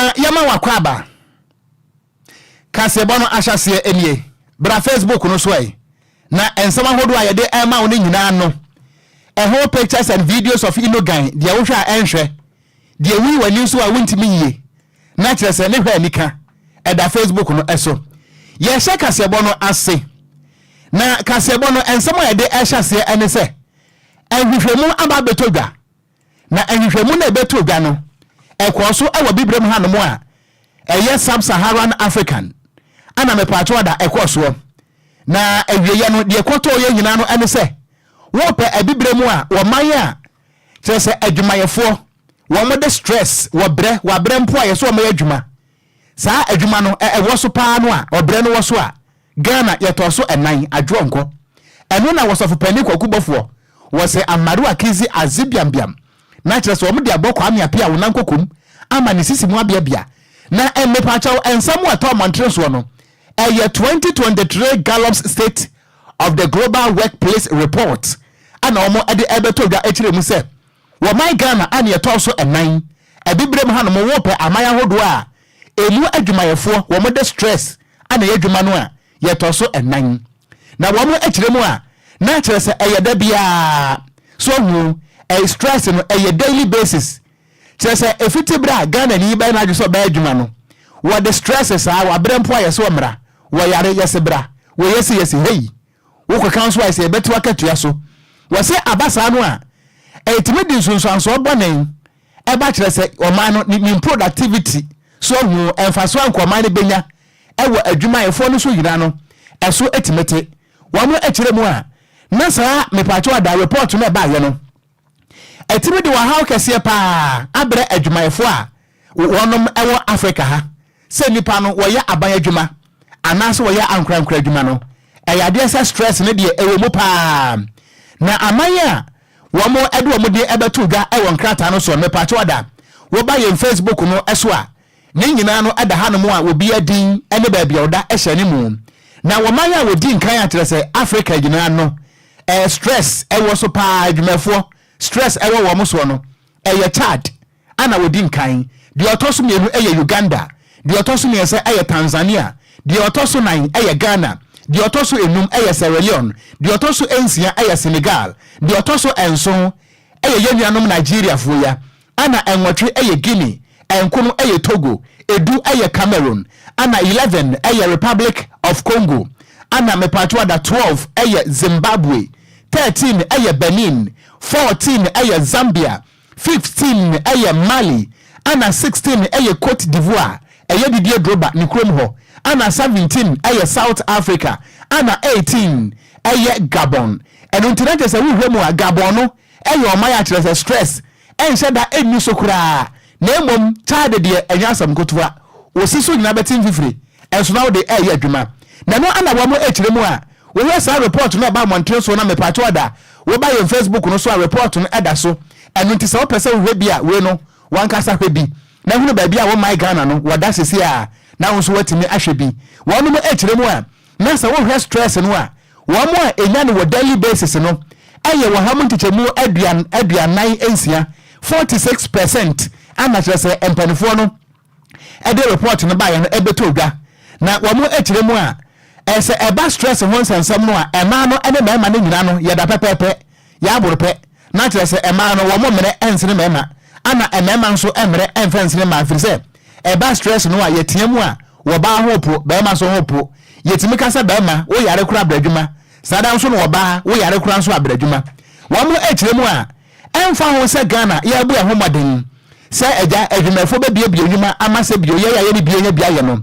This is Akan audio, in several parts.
na yama wakwaba kasebo no ahyase enie bra Facebook no so ai na ensama hodo ayede ema wo nyina no whole pictures and videos of inogan dia wo hwa enhwe dia wi wani so a wontimi yie na kire se ne hwa anika eda Facebook no eso ye hye kasebo no ase na kasebo no ensama yede ahyase ene se ahwehwemu aba betodwa na ahwehwemu na betodwa no ekwoso ewo bibrem hanom a eye sub-Saharan African ana mepacho da ekwoso na awiye no de ekoto ye nyina no ene se wo pe abibrem a wo man a kire se adwumayefo wo mo de stress wo bre mpo a ye so wo adwuma saa adwuma no ewo so pa no a obre no wo so a Ghana ye to so enan adwonko eno na wo so fopani kwakubofo wo se amaru akizi azibiambiam na kire se wo mo de abokwa amiapia wo nankokum ama ni sisi mu abiabia na emmepachaw ensam ato mantre no 2023 Gallup's State of the Global Workplace Report ana omo ede ebeto dwa ekire mu se wo my Ghana ane eto so enan ebibrem hanom wo pe amaya hodo a emu adwumayefo wo mo de stress ana yedwuma no a yeto so enan na wo mo ekire mu a na kire se eyeda bia so hu stress no daily basis kire se efitibra Ghana ni ba na adwo ba adwuma no wo the stresses a wa brempo ayeso mra wo yare yesebra wo yesi hey wo ko council wise betu akatua so wo se abasa no a etimi di sunsanso bonen e ba kire se o man no ni productivity so hu emfaso ankoman ne benya e wo adwuma efo no so yira no eso etimete wo mo ekire mu a na saa mepacho da report no ba ye no etimi di wa how kese pa abre adwuma efo a wonom ewo Africa ha se nipa no wo ya aban adwuma anaso wo ya ankrankra adwuma no eyade se stress ne de ewo mu pa na amanya wo mo edu wo mo de ebetu dwa ewo nkrata no so mepacho da wo ba ye Facebook no eso a ne nyina no eda hanom a obi adin ene ba bia oda ehye ne mu na wo manya wo din kan atere se Africa nyina no stress ewo so pa adwumafo stress ewo wo mo so no Chad ana wo din kan de otoso mienu Uganda de otoso miense Tanzania de otoso nan Ghana de otoso enum Sierra Leone de otoso ensia Senegal de otoso enso yenuanom Nigeria foya ana enwotwe Guinea enkono Togo edu Cameroon ana 11 Republic of Congo ana mepatwa da 12 Zimbabwe 13 Benin 14 Zambia 15 Mali ana 16 Cote d'Ivoire Didier Drogba ni krom ho ana 17 South Africa ana 18 Gabon eno ntinate se wo hwemu a Gabon no omaya kire stress enhye da enu sokura na emom Chad de enyasam kotuwa osiso nyina betin fifiri enso na wo de adwuma na no ana wo mo ekire mu a wo wesa report no ba montre so na mepacho da wo ba ye Facebook no so a report no eda so eno ntise wo pese wo bia we no wankasa hwebi na hunu ba bia wo my Ghana no wada sesi a na wo so watimi ahwebi wo no mo ekire mu a na sa wo hwe stress no a wo mo a enya no wo daily basis no wo hamu ntichemu aduanan ensia 46% ana kire se empanifo no ede report no ba ye no ebetodwa na wo mo ekire mu a ese eba stress ho nsensam no a ema no ene mema ne nyina no ye da pepepe ya aborope na kire se ema no wo mo mere ensene mema ana emema nso emere enfensene ma afrise eba stress no a yetiamu a wo ba hopo bema so hopo yetimi kasa bema wo yare kura bradwuma sada nso no wo ba wo yare kura nso abradwuma wo mo ekiremu a emfa ho se Ghana ya bu ahomaden se eja adwumafo be bie nyuma amase bie ye ni bie nya bia ye no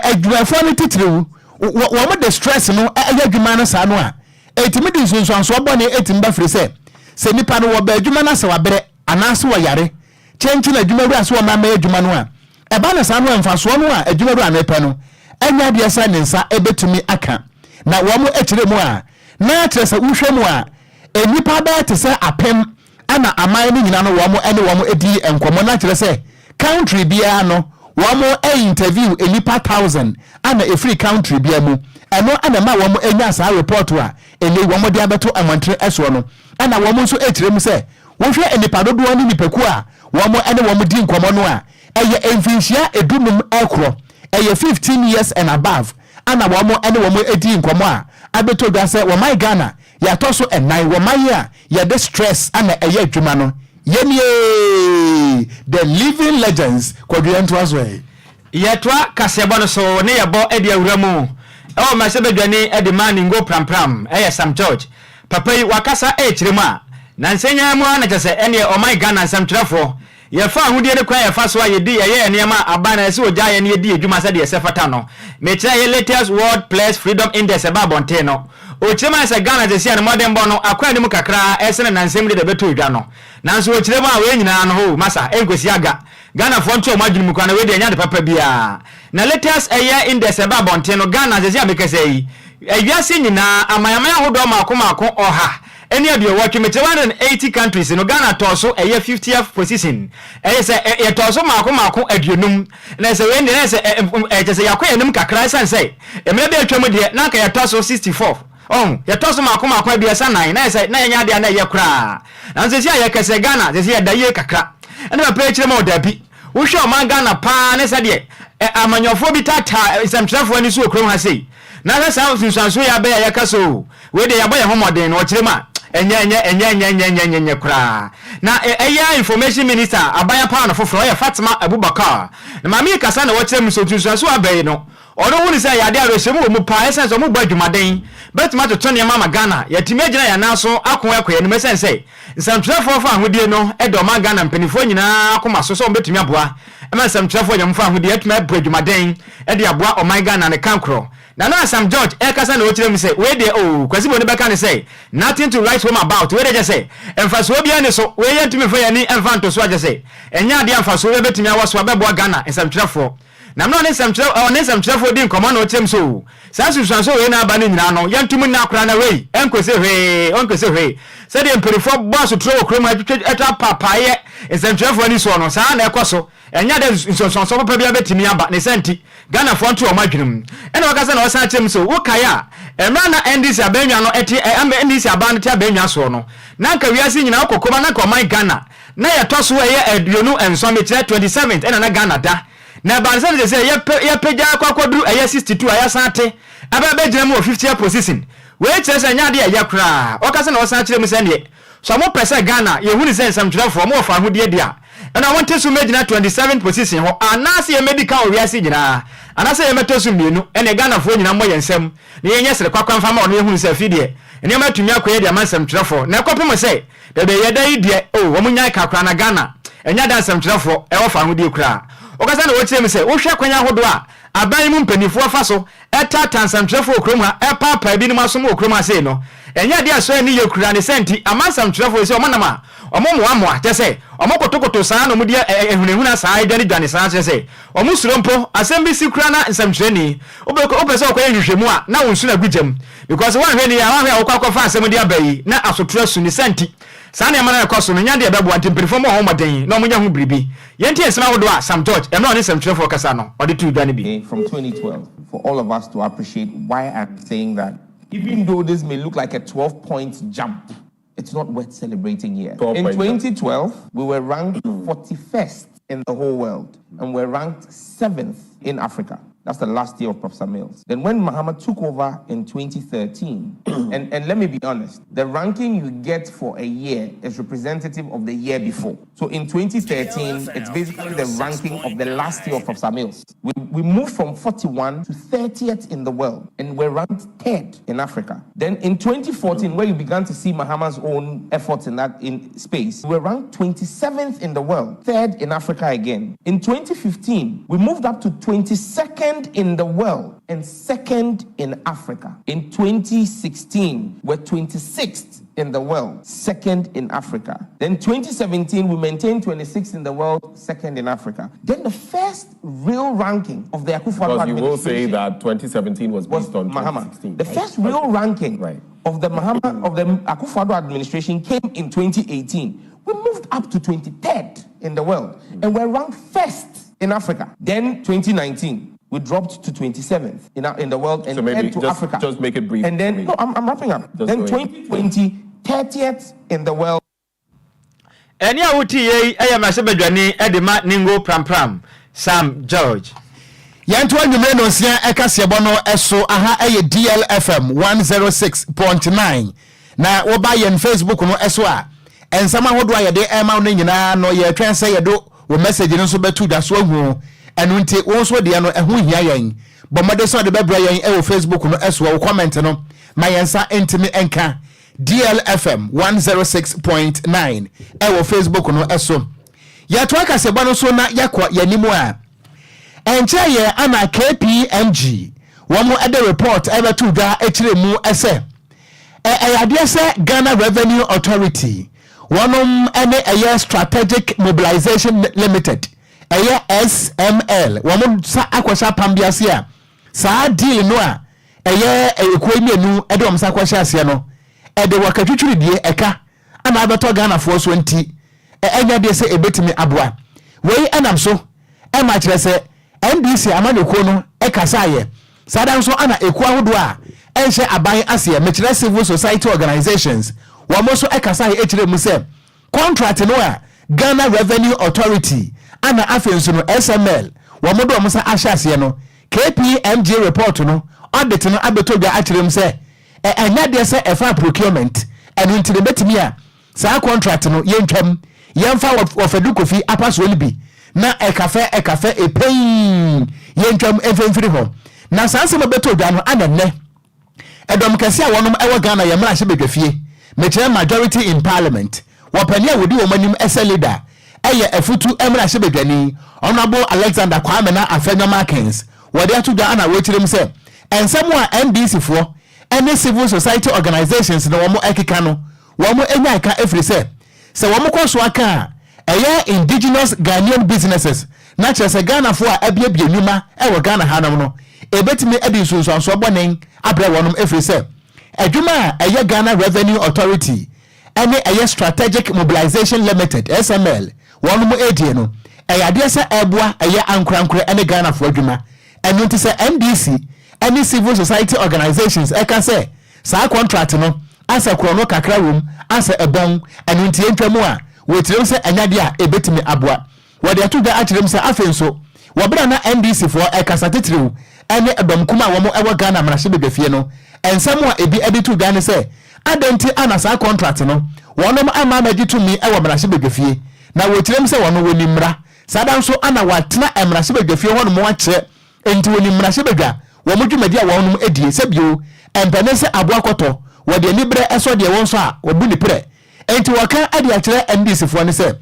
adwumafo no titiriwu wo mo de stress no adwuma no sa no a etimi di nso bone etimi ba frise se nipa no wo ba adwuma na se wabere anaso wo yare chenchi na adwuma ru aso ma adwuma no a eba na sa no emfa so no a adwuma ru anepa no anya bia sa ne nsa ebetumi aka na wo mo ekiremu a na tresa uhwemu a enipa ba te se apem ana aman ni nyina no wo mo edi enkomo na kire se country bia no wo mo interview enipa 1000 ana free country bia mu eno ana ma wo mo enya sa report a eni wo mo dia beto amantre eso no ana wo mo nso ekiremu se wo hwe enipa dodo ni nipaku a wo mo di enkomo no a eye emfinhia edunum ekro eye 15 years and above ana womo ene womo edi nkomo a abeto dwa se wo my Ghana ya to so enan wo my a ya de stress ana eye adwuma no yenie the living legends Kwadwo Ntwazwe yetwa kasebo no so ne yebo edi awuramu o ma se bedwane edi man ngo prampram eye Sam George papa yi wakasa echiremu a na nsenya mu na chese ene o my Ghana Sam trafo ye fa ahudie ne kwa ye fa so a ye di ye enema aba na se oja ye ne ye di adwuma se de ye sefata no me kire ye latest world plus freedom index eba bonte no o chema se Ghana de sia ne modern bo no akwa ni mu kakra esene na nsem de beto odwa no nanso o chire mu a we nyina no ho masa enkwesi aga Ghana fo nto madwunu mu kwa na we de nya de papa bia na latest eye index eba bonte no Ghana de sia bekese yi awiase nyina amayama ahodo maako oha any of your work, 180 countries in Ghana torso a year 50th position. As a torso Marco Edunum, and as a when there's a Yaquanum Kakras and say, a maybe a Chomodia, Naka ya torso 64. Oh, your torso Marco be a son, and I said, Naya Yakra. And says Yakasa Ghana, this year Daya Kakra. And I pay more debbie. Who show my Ghana pan as a day. I'm on your phobia is some stuff when you so chrome has say. Now that sounds in Sansuya Bay Yakaso, where they are by a homodin or Chima. Enya kra na eya information minister abaya pa na foforo ya Fatima Abubakar na mami kasa na wotem so tunso abai no ono hu ni say ya de arehemu mu pa essence mu badwumaden betima to tone mama Ghana ya timegina ya naso akon ekoye no mesense nsamtrefo fa ahodie no edo ma Ghana mpanifo nyina akoma so so betumi aboa ema nsamtrefo nyamfa ahodie etuma badwumaden e de aboa o my Ghana ne kankro na Sam George ekasa na ochire mi say we dey kwasibo ne beka ne say nothing to write home about we dey just say emfaso bia ne so we yentumi fa yani emfanto so age say enya de emfaso we betumi awaso abebo Ghana nsamtrefo na no ne nsamtrefo di nkomo na ochire so sa susuanso we na aba ne nyina no yentumi na akora na we enkwese hwe say de emperifo boss tro okroma etwa papaye nsamtrefo ni so no sa na ekoso enya de nsonso papa bia betumi aba ne senti Ghana fo nto o madwunum ena wakasa na osan chem so wokaya emra na NDC abanwa no eti NDC aban ti abanwa so no na nka wiase nyina okokoma na ko my Ghana na ye toso eye aduonu enso me kire 27th ena na Ghana da na banse de say ye pega akwakoduru eye 62 aya sante aba gina mu 50th position we kire say nya de eye kra wakasa na osan chere mu se ne so mo pese Ghana ye huni se nsam kire fo mo fa hodie dia and I want to make 27th position ho anase medical wiase nyina anase yemetosu mienu ene Ghana fo nyina mo yensem ne yenye sere kwakwan fama ono yehunu se fidie ene matumi akoye dia mansem trefo na kopem se de be yeda idie wo munya kakra na Ghana enya da nsem trefo e wo fa hodie kura okasa na wo kire me se wo hwe kwanya hodo a aban mu mpanifo afa so eta tansem trefo okrom ha e papa bi ni maso mo okrom ase no enya dia so ni yekura ne senti amansem trefo se omonama omomo atese omokotokoto saa no mudia ehunehuna saa idani saa atese omusuro mpo asembi sikura na nsamtreni obese okoye hwehwemu a na wonsu na gugem because one hwe ni ya hwe akwafa asem dia bayi na asotura su ni senti saa na emana ekoso no nya dia bebo antempirifo mo homoden na omunya hu biribi yenti esema wodo a Sam George em na oni nsamtrefo kasa no odi tu dani bi from 2012 for all of us to appreciate why I'm saying that even though this may look like a 12-point jump, it's not worth celebrating here. In 2012, we were ranked 41st in the whole world, and we're ranked 7th in Africa. That's the last year of Professor Mills. Then when Muhammad took over in 2013, and let me be honest, the ranking you get for a year is representative of the year before. So in 2013, it's basically the ranking of the last year of Professor Mills. We moved from 41 to 30th in the world, and we're ranked 3rd in Africa. Then in 2014, where you began to see Muhammad's own efforts in space, we were ranked 27th in the world, 3rd in Africa again. In 2015, we moved up to 22nd in the world and 2nd in Africa. In 2016, we're 26th in the world, 2nd in Africa. Then 2017, we maintained 26th in the world, 2nd in Africa. Then the first real ranking of the Akufo-Addo administration. Because you will say that 2017 was based on 2016. The first real ranking of the Akufo-Addo administration came in 2018. We moved up to 23rd in the world, and we're ranked 1st in Africa. Then 2019. We dropped to 27th in the world and head to Africa. Just make it brief. And then, no, I'm wrapping up. Then 2020, 30th in the world. Eni a wuti ye eye ma se badwane e de ma ningo pram Sam George. Yanto anwumre no sia ekasebo no eso aha eye DLFM 106.9 na wo ba ye Facebook no eso a ensama hodo ayede ema no nyina no ye twen se yedo wo message no so betu da so ahu enu nti wo so de no ehu hia yen bomode so de bebra yen e wo Facebook no eso wo comment no ma yensa entimi enka DLFM 106.9 e wo Facebook no eso ya to akasebo no so na yakwa yanimu a enche ye ana KPMG womo ede report ebe to da ekire mu ese ayade se Ghana Revenue Authority wonom ene eye Strategic Mobilization Limited eye SML womo sa akwasha pambiase a sa deal no a eye ekoemienu ede omsa akwasha ase no ede wakatwitwiri die eka ana abeto Ghana fo so nti enya de se ebetimi aboa wei anam so e ma kire se NDC amaneko no ekasaye sada nso ana eku ahodo a enhye aban ase mechire civil society organizations wamoso ekasaye ekire mu se contract no a Ghana Revenue Authority ana afenso no SML wamodo omusa ahyase no KPMG report no audit no abetodwa akire mu se enya de se efa procurement enu ntire betimi a sa contract no yentwam yemfa ofedu kofi apaso libi na ekafe epain yentwam efemfiri ho na sanse mabeto dwa no anenne edom kase a wonom ewo Ghana yemra hye bedwafie mekire majority in parliament wopani a wodi womanim ese leader eye efutu emra hye bedwani honorable Alexander Kwame na Afenyo Kings wodi atudwa ana wechirem se ensemu a NDC fo ene civil society organizations na womo ekeka no womo enya eka efri se womo kwaso aka indigenous Ghanaian businesses na chese Ghana fo a abiebie nyuma ewo Ghana hanam no ebetimi edinsu so bonen abre wonum efri se adwuma a Ghana Revenue Authority ene Strategic Mobilization Limited SML wonum edie no ayade se eboa ankrankre ene Ghana fo adwuma enu nti se NDC ene civil society organizations eka se sa contract no asa krono kakra rom asa ebon enu nti entwamu a wotirem se anyade a ebetimi aboa wode atuda akirem se afenso wobra na NDC fo ekasatetrew ene ebamkuma womo ewo Ghana mrahye bedwafie no ensam a ebi editu Ghana se adenti anasa contract no wonom ama magitumi ewo mrahye bedwafie na wotirem se wono woni mra sada nso ana watena emrahye bedwafie hono mo akye enti woni mrahye bedwa womo dwumadi a wonom edie se bio empene se aboa koto wode libre eso de won so a obu ni pre enti waka ade akire NDC fo ne se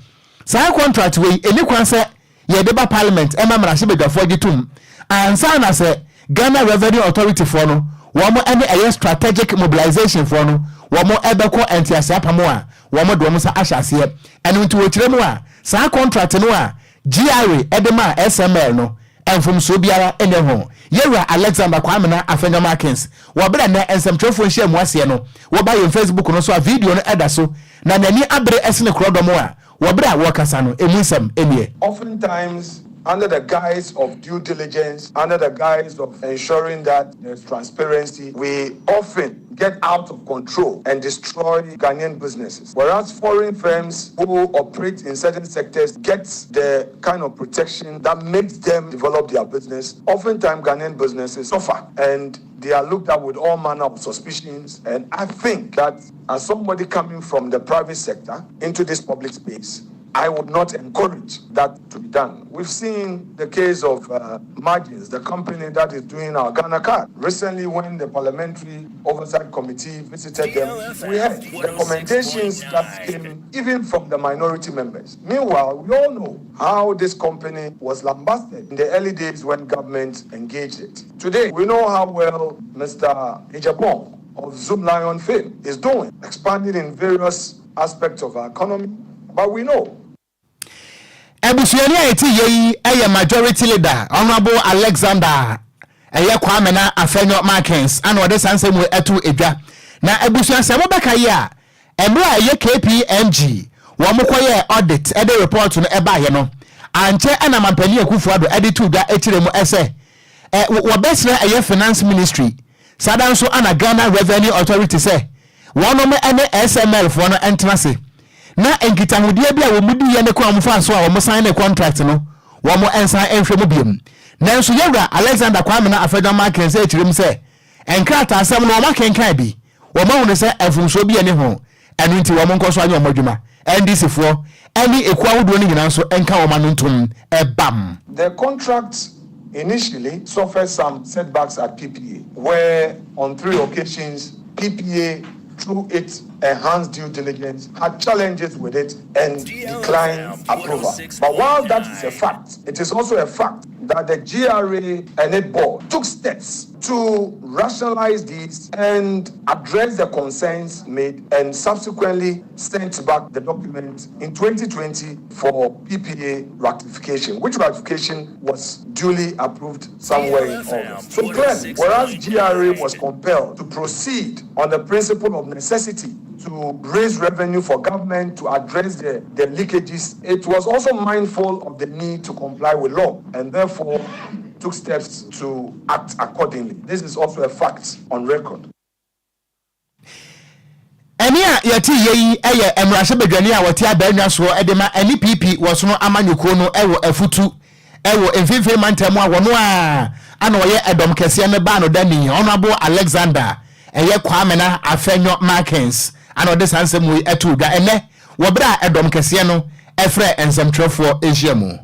sa contract we eni kwan se ye deba parliament ema mrahye bedwafo gitum ansa na se Ghana Revenue Authority fo no womo ene Strategic Mobilization fo no womo ebeko entiase apamo a womo do mo sa ahyase enu nti wokire mu a sa contract no a GRA edema SML no enfom so biara ene ho yewra Alexander Kwame na Afenyo Kings wobra na ensemtrofo nhia mu ase no wo ba ye Facebook no so a video no eda so na nani abre esne krodomo a wobra wokasa no emunsam enie. Oftentimes under the guise of due diligence, under the guise of ensuring that there's transparency, we often get out of control and destroy Ghanaian businesses. Whereas foreign firms who operate in certain sectors get the kind of protection that makes them develop their business, oftentimes Ghanaian businesses suffer and they are looked at with all manner of suspicions. And I think that as somebody coming from the private sector into this public space, I would not encourage that to be done. We've seen the case of Margins, the company that is doing our Ghana card. Recently, when the Parliamentary Oversight Committee visited them, we had recommendations that came even from the minority members. Meanwhile, we all know how this company was lambasted in the early days when government engaged it. Today, we know how well Mr. Okogyeabour of Zoom Lion fame is doing, expanding in various aspects of our economy. But we know ebusuani eti yeyi eye majority leader honorable Alexander Kwame na Afenyo Kings and ode sanse mu etu edwa na ebusuan se mobeka ye a emra eye KPMG wo mokoye audit ede report no eba ye no anche ana mampani Akufuado ede tu da ekire mu ese wo besra eye finance ministry sadanso ana Ghana Revenue Authority se wono me ene SML fo no entrance na enkitahodie bia wo mudi ye ne kwa mfa so a wo sign the contract no wo mo ensan enhwe mo biem nanso yewra Alexander Kwame na afedwa market say chirim say enkrata asem no ma kenkan bi wo ma wonu say afumso bi ene ho enu nti wo mo nkoso anya omadwuma NDC fo any ekwa hodo ni nyina so enka wo ma no ntom ebam. The contract initially suffered some setbacks at PPA, where on 3 occasions PPA, through its enhanced due diligence, had challenges with it and declined approval. But while that is a fact, it is also a fact that the GRA and its board took steps to rationalize these and address the concerns made, and subsequently sent back the document in 2020 for PPA ratification, which ratification was duly approved somewhere in August. So clearly, whereas GRA was compelled to proceed on the principle of necessity to raise revenue for government to address the leakages, it was also mindful of the need to comply with law and therefore took steps to act accordingly. This is also a fact on record. Enia yati yeyi eye emrashe bedwani a wote abanwa so edema eni PP woso no amanyuko no ewo afutu ewo emfimfim mantemu a wono a ana oye edom kese ne ba no dani Honorable Alexander eye Kwame na afenyo Markins ana ode sansemu etu dwa ene wobra edom kese no efre ensemtrefo ejiamu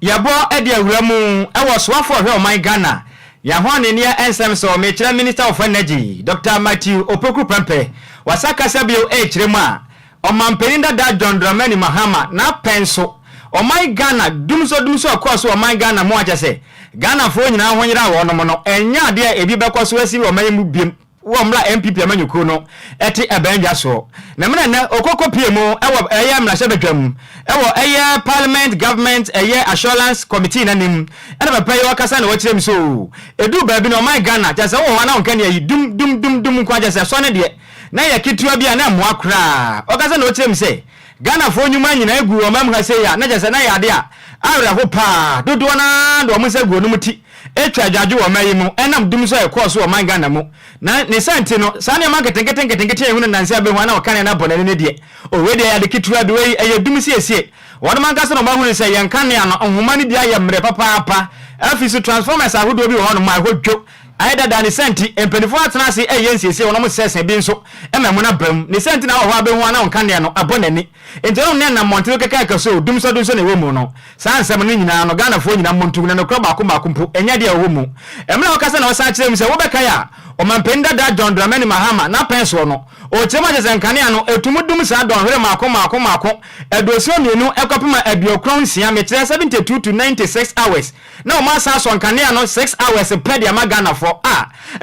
yabo edi awuramu ewo soafo hwe o my Ghana ya ho ne nia ensem so me Minister of Energy Dr. Matthew Opoku Prempe wasaka sabio echiremu a omamperinda da John Dramani Mahama na penso o my Ghana dumso akoso o my Ghana mo achese Ghana fo nyina ho nyira wo no mo no enya de ebi bekoso asi o mayimu biem wo mra MPP amanyuko no eti ebenja so na mena na okoko piemu ewo eye mrashe bedwam ewo eye parliament government eye assurance committee nanim ena papa yo kasa na wachirem so edu ba bi no my Ghana jase wo wana onka ne yi dum kwa jase so ne de na ye kitua bia na mo akra o kasa na wachirem se Ghana fo nyuma nyina egu o mam ha se ya na jase na ya de a awra ho pa dodo na do mo se gu no muti etwa dwaju wo mayimu enam dum so e course wo my Ghana mu na ne santi no sa ne marketing ehunu nanse abehu na okane na bonane ne de o we de ya de kitua de we eye dum siesie won man kase no ma hunu se yen kane ano ohuma ne dia ye mre papa afisi transformers ahodo bi wo no ma hodwo aida da ne santi empenifo atena se eye siesie wo no mo sese bi nso ememu na bam ne santi na wo abehu na okane no abonane enti no ne na montiro keka kaso dum so ne wo mu no sa nsem no nyina no Ghana fo nyina montu ne kro ba kompo enya de wo mu emna wo kase na wo sa kire mu se wo beka ya o mampenda da John Dramani Mahama na penso no o chema je senkane ano etumudum sa don hwere mako edosio mienu ekopema abiokron sia me kire 72 to 96 hours na o ma sa so nkane ano 6 hours per dia Ghana for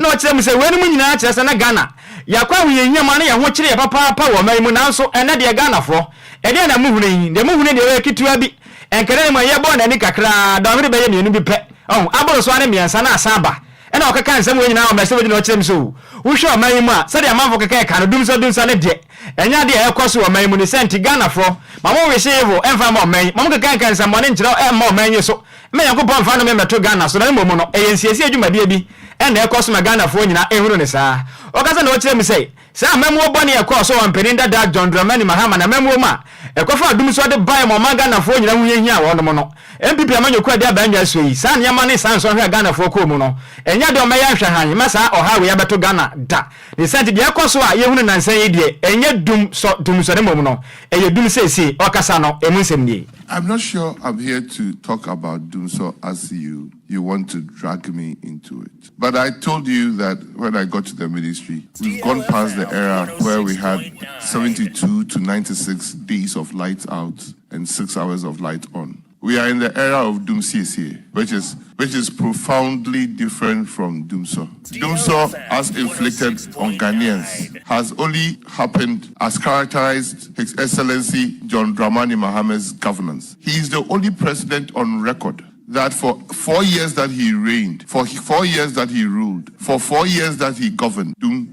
na o kire mu se wenu mu nyina kire se na Ghana yakwa huyenya ma na ye ho kire papa wo mai mu na so ene de Ghana for ede na muhune de we kitua bi enkere ma ye bo na ni kakra don hwere be ye mienu bi pe aboro so ane miensa na asaba ena okaka nsem we nyina o mese we nyina o kire mso wo hwe o man mu a sade amanfo kaka ka no dumso ne de enya de ekoso o man mu ni senti Ghana fo mamo we shevo emfa ma o man mamo kaka kan nsem ne nkyira e ma o man yeso me yakobon fa no me meto Ghana so na mo no eyensiesi adwumade bi ena ekoso ma Ghana fo nyina ehuru ne saa okasa na o kire mse sa memo boni ekoso o mpeninda da John Dramani Mahama na memo ma ekofa dumso de bai mo ma Ghana fo nyina hu yehia wo no no MPP amanyoko ade abanya so yi sa nyama ne sanso hwe Ghana fo ko mu no enya de o ma ya hwe han masa o ha we ya beto Ghana da ne senti de ekoso a yehunu nansan yi de enya dumso ne mo no eye dum sesi okasa no emu nsem ni. I'm not sure I'm here to talk about Dumso as you want to drag me into it. But I told you that when I got to the ministry, we've gone past the era where we had 72 to 96 days of lights out and 6 hours of light on. We are in the era of Dumsiesie, which is profoundly different from Dumso. Dumso, as inflicted on Ghanaians, has only happened as characterized His Excellency John Dramani Mahama's governance. He is the only president on record that for 4 years that he reigned, for 4 years that he ruled, for 4 years that he governed, doom.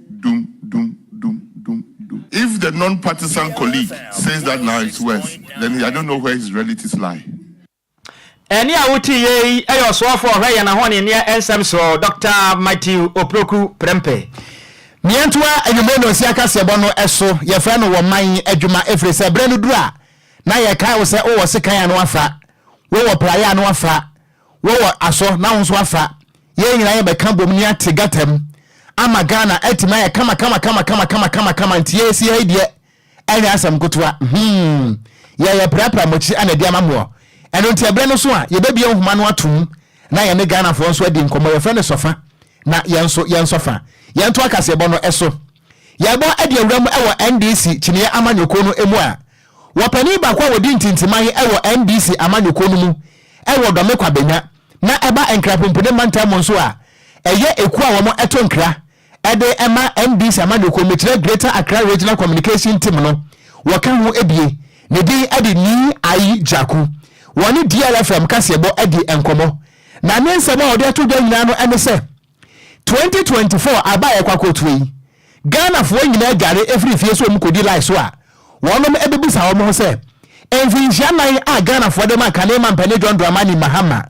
If the non-partisan colleague says that now it's worse, then I don't know where his relatives lie. Eni awuti ye ayo soafo hwe na ho ne ensem so Dr. Matthew Opoku Prempe. Miantua enyumono siaka sebono eso ye fra no wo man adwuma efre se bre no dura na ye kai wo se o wo sekan ya no afra wo wo praye no afra wo wo aso na wonso afra ye nyina ye beka bom ni ategatam ama Ghana etima ye kama ntie si haidie enya asam kotwa ye prapra mochi anade amamo eno ntie bre no so a ye bebie nhoma no atum na ye ne Ghana fo nso adi nkomo ye fra ne sofa na yenso fa yento akase bo no eso yebo ade awram ewo NDC chine amanyoko no emu a wopani ba kwa wodi ntintiman ewo NDC amanyoko no mu ewo dome kwa benya na eba enkrapempune mantam nso a eye eku a wo eto nkra ede ema NDC amanyoko metire Greater Accra Regional Communication Team no wokan ho ebie ne din ade ni ayi jaku woni DLFM kase bo ade enkomo na nensema ode ato do nyina no ene se 2024 abaye kwakotui Ghana fo nyina gare every fie so mukodi like so a wonom ebebisa wo mo se enfinhia nan a Ghana fo de maka ne mampane John Dramani Mahama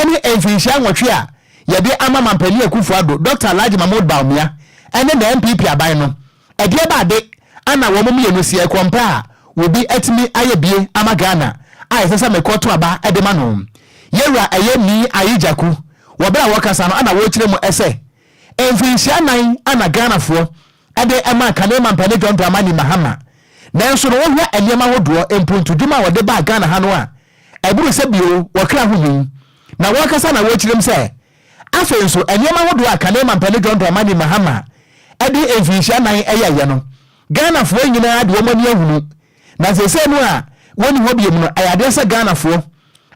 ene enfinhia nwotwe a ye de ama mampane akufo ado Dr. Alhaji Mahmoud Baumia ene na MPP aban no ede ba de ana wo mo yenu sie kompa obi atimi ayebie ama Ghana a esesa mekoto aba ede ma no yewra ayemi ayijaku wo bra wo kasa no ana wo kire mu ese enfinhia nan ana Ghana fo ade ema kanema mpane John Dramani Mahama nanso no wo hwa enema hodo empuntu dwuma wo de ba Ghana ha no a eburu se bio wo kra hu na wo kasa na wo kirem se afenso enema hodo a kanema mpane John Dramani Mahama ade enfinhia nan eyeye no Ghana fo nyina ade wo mani ahunu na sese no a woni ho biem no ayade se Ghana fo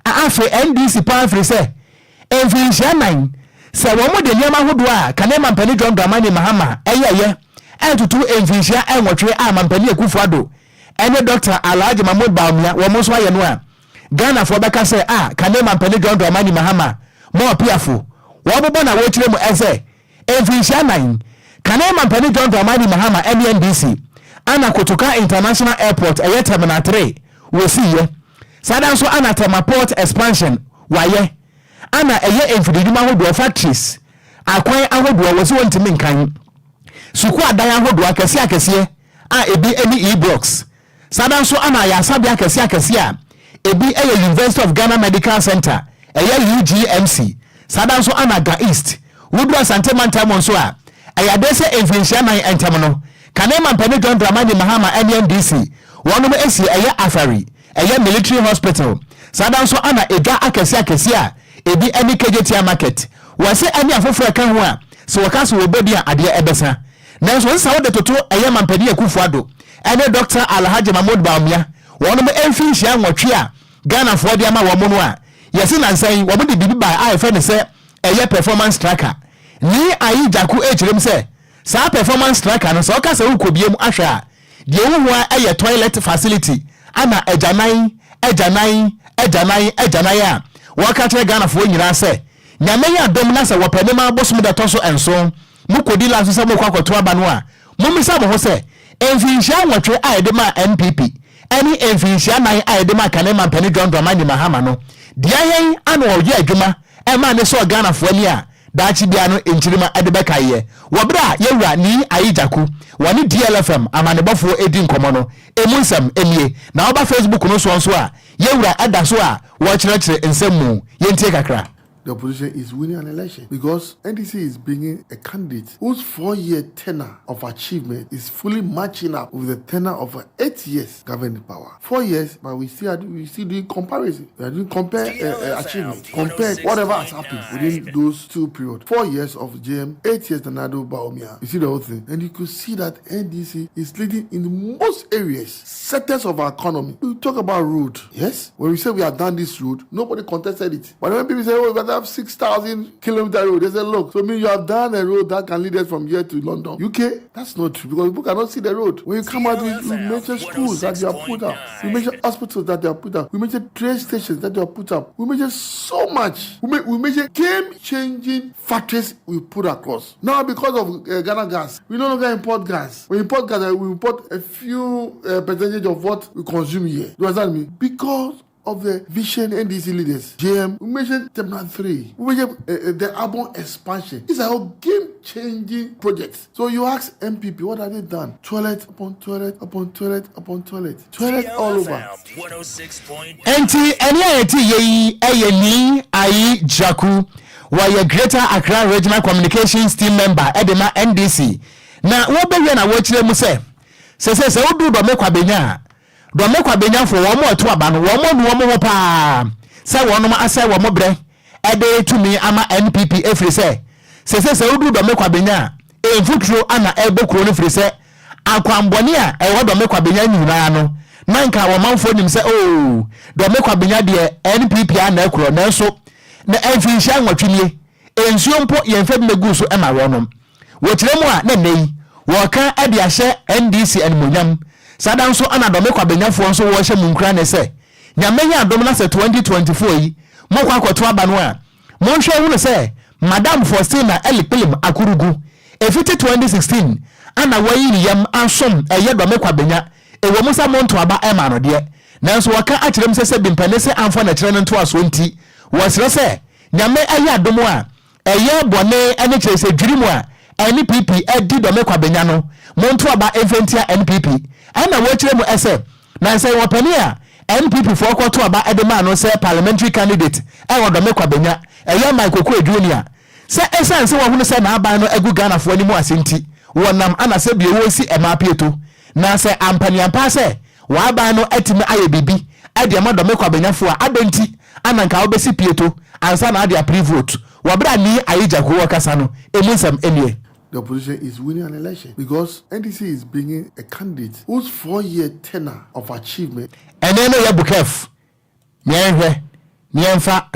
afe NDC panfre se enfinhia nan se wo mo de nyama hodo a kanema mpane John Dramani Mahama eyeye entutu enfinhia enwotwe a mampani akufo ado ene Dr. Alhaji Mahmoud Baumia wo mo so aye no a Ghana fo beka se kanema mpane John Dramani Mahama mo piafo wo bobo na wo kire mu ese enfinhia nan kanema mpane John Dramani Mahama NDC ana kotoka International Airport eye terminal 3 wo siye sada so ana tema port expansion waye ana eye enfididuma hodo factories akwan ahodo wo se wontimi nkan suku adan ahodo akese a ebi eni e-blocks sada so ana ya sabe akese a ebi eye University of Ghana Medical Center eye UGMC sada so ana Ga East wodu asante mantam so a aya dese enfinhia nan entam no kanema mpane John Dramani Mahama NDC wonom esi eye Afari eye military hospital sada so ana ega akese a ebi eni KJT market wase ani afoforo kan ho a so wakaso wobodi a ade ebesa nanso nsa wo de toto eye mampani akufo ado ene Dr. Alhaji Mahmoud Baumia wonom enfinhia nwotwe a Ghana fo de ama wo mo no a yesi nansan wo de bibi ba a efe ne se eye performance tracker ni ayi jaku echirem se sa performance tracker no so kasa ukobiem ahwe a de wo ho eye toilet facility ana ejanan a wakati Ghana fo nyira se nyame ya dom na se wopanema bosom da toso enso mukodi la so se mukwakoto aba no a mumisa bo se enfinhia nwotwe a ede ma MPP ani enfinhia nan a ede ma kanema mpani John Dramani Mahama no dia hen ana oye adwuma e ma ne so Ghana fo ani a daachi bia no enchirima ede bekaye wobra yewura ni ayijaku woni DLFM amanebofo edi nkomo no emunsam emie na oba Facebook no so a yewura ada so a wo kire nsemu yentie kakra. The opposition is winning an election because NDC is bringing a candidate whose 4-year tenure of achievement is fully matching up with the tenure of 8 years governing power. 4 years, but we still doing comparison. We are doing achievement, compare whatever has happened within those 2 periods. 4 years of JM, 8 years Nado Baumia. You see the whole thing, and you could see that NDC is leading in most areas, sectors of our economy. We talk about road, yes. When we say we have done this road, nobody contested it. But when people say, "Oh, we have 6,000 kilometer road," they say, "Look, so mean you have done a road that can lead us from here to London, UK." That's not true because people cannot see the road. When you come out, we mention schools that you have put up, we mention hospitals that they have put up, we mention train stations that they have put up, we mention so much. We mention game-changing factories we put across. Now, because of Ghana gas, we no longer import gas. We import gas, we import a few percentage of what we consume here. You understand me? Because of the vision NDC leaders, JM, we mentioned Terminal 3, we mentioned the urban expansion. These are all game changing projects. So you ask MPP, what have they done? Toilet upon toilet upon toilet upon toilet. Toilet all over. Enti eni ayeti yeyi eyeni ayi Jaku wa Greater Accra Regional Communications Team member edema NDC. Na wo bewie na wo kire mu se wodu do mekwa benya fo wo mo to aba no wo mo nu wo mo pa se wo no ase wo mo bre ede tumi ama NPP efri se wodu do mekwa benya enfutro ana ebokro no fri se akwambone a ewo do mekwa benya nyina no nanka wo manfo nim se do mekwa benya de NPP ana ekro na so na enfri hia nwatwenie ensuo mpo yemfa megu so ema wonom wo kire mu a na nei wo ka ade ahye NDC animonyam sadan so ana do mekwa benyafo so wo hye munkra ne se nyamenya adom na se 2024 yi mokwa akoto aba no a monhwe hu ne se Madam Faustina Elikpilim Akurugu efiti 2016 ana wayi yam asom eye do mekwa benya ewo musa monto aba ema no de nanso waka akirem se bimpane se amfo na kire no to aso nti wo sere se nyame ayi adom a eye bone ene kire se dwirimu a NPP edi do mekwa benya no monto aba eventia NPP ana wo kire mu ese na se wo pani a NPP for kwato aba edema no se parliamentary candidate e wo do mekwa benya eye Michael Kwe Junior se essence wo hunu se na aba no egu Ghana fo animu asenti wonam ana se bie wo si emapieto na se ampani ampa se wa aba no atimi aye bibi ade ma do mekwa benya fo a adonti ana nka obesi pieto ansa na ade approve vote wo bra ni aye Jaku wo kasa no emunsam enie. The opposition is winning an election because NDC is bringing a candidate whose 4-year tenure of achievement. And then you bukef. Nienfa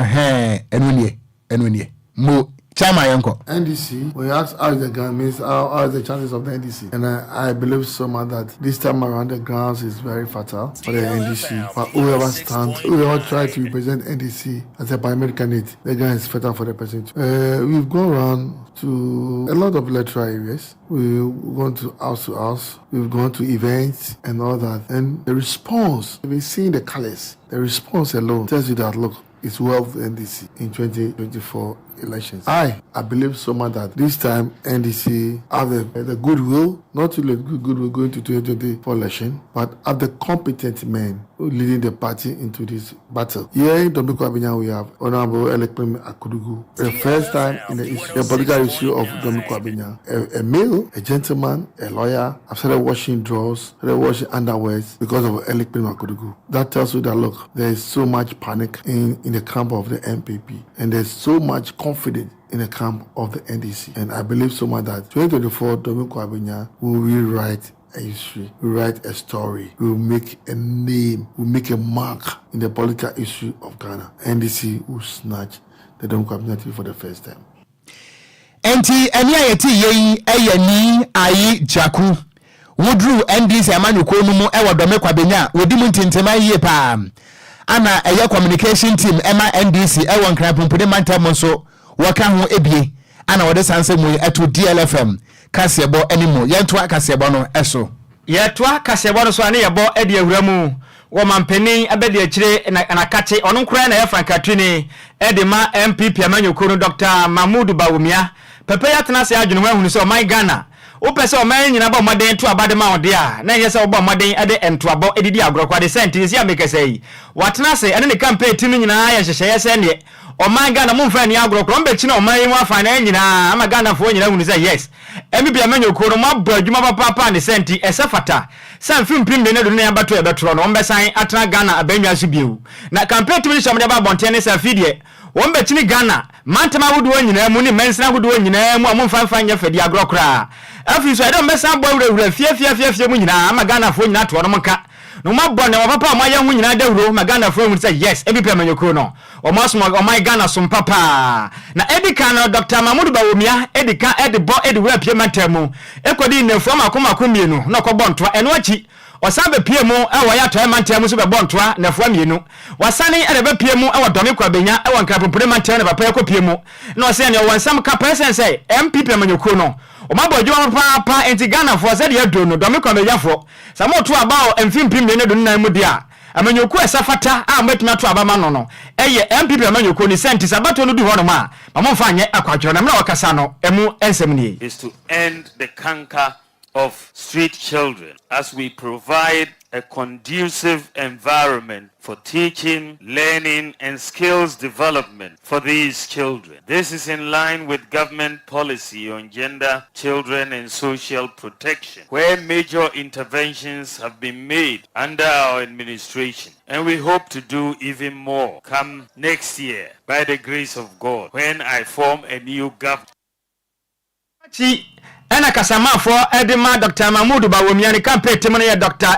enunye. Mo chama yanko. NDC, when you ask how is the ground means how is the chances of the NDC? And I believe so much that this time around the grounds is very fertile for the NDC. But whoever try to represent NDC as a primary candidate, the ground is fertile for the president. We've gone around to a lot of electoral areas. We've gone to house. We've gone to events and all that. And the response, we've been seeing the colors. The response alone tells you that, look, it's well for NDC in 2024 elections. I believe so much that this time NDC have the goodwill, not to let goodwill go into 2024 election, but have the competent men who leading the party into this battle. Here in Dominican Abidjan, we have Honorable Elikpilim Akurugu. The first time in the political issue of Dominican Abidjan, a male, a gentleman, a lawyer, have started washing drawers, started washing underwears because of Elikpilim Akurugu. That tells you that, look, there is so much panic in the camp of the MPP, and there's so much confidence in the camp of the NDC. And I believe so much that 2024 Dominican Abidjan will rewrite a history, will write a story, will make a name, will make a mark in the political issue of Ghana. NDC will snatch the Dominican Abidjan for the first time. Enti eni ayeti yeyi eyani ayi Jaku wudru NDC amanyuko no mu ewo Dominican Abidjan wodi mu ntintema yie pa ana eye communication team ema NDC ewo nkrapumpune mantam so waka ho ebie ana wode sanse mu eto DLFM kasebo animo yentoa kasebo no eso yetoa kasebo no so ane yebo ede awuramu wo mampeni abede akire na kate ono nkura na yefan katwini ede ma MPP amanyoko no Dr. Mahmoud Bawumia pepe yatena se adwene ho ahunu so my Ghana opese o man nyina ba moden to abade ma ode a na yese oba moden ade entoabo edidi agorokwade sentence ya mekesei watena se ene ne campaign timi nyina ya hyehye yese ne o man Ghana mumfa ne agorokro mbechi na o man mu afa na nyina ama Ghana fo nyina hunu se yes MPP amanyoko no mabba adwuma papa ne senti esefata san fimpim de ne do ne abato ebetro no mbesan atena Ghana abanwa so biu na campaign timi hyamde ba bonte ne sa fidie wombe chini Ghana mantama wudu nyina mu ni mensina wudu nyina mu amumfa nya fadi agorokra afi so edom besa bo wura fie mu nyina ama Ghana fo nyina to no mka no mabbo ne papa ma ya hu nyina dawuro ma Ghana fo mu say yes MPP amanyoko no o masmo o my Ghana som papa na edika no Dr. Mahmoud Bawumia edika edbo edwura pie mantamu ekodi ne fo makoma mienu na ko bonto eno achi wasabe piemu ewa ya toy mantamu so be bontoa na fo mienu wasane edebe piemu ewa Dominican Abidjan ewa nkrapompure mantamu ne papa yakọ piemu na o se ne wansam ka person say MPP amanyoko no o mabbo adwuma papa enti Ghana fo se de ado no Dominican Abidjan fo samo to aba o mfimpim ne do nan mu dia amanyoko esafata a mbetuma to abama no eye MPP amanyoko ni senti sabato no du hono ma mamfa anye akwadwo na mra wakasa no emu ensem ni is to end the canker of street children as we provide a conducive environment for teaching, learning, and skills development for these children. This is in line with government policy on gender, children, and social protection, where major interventions have been made under our administration. And we hope to do even more come next year by the grace of God when I form a new government. Ena kasamafo edema Dr. Mahmoud Bawumiani campaign temone ya Dr.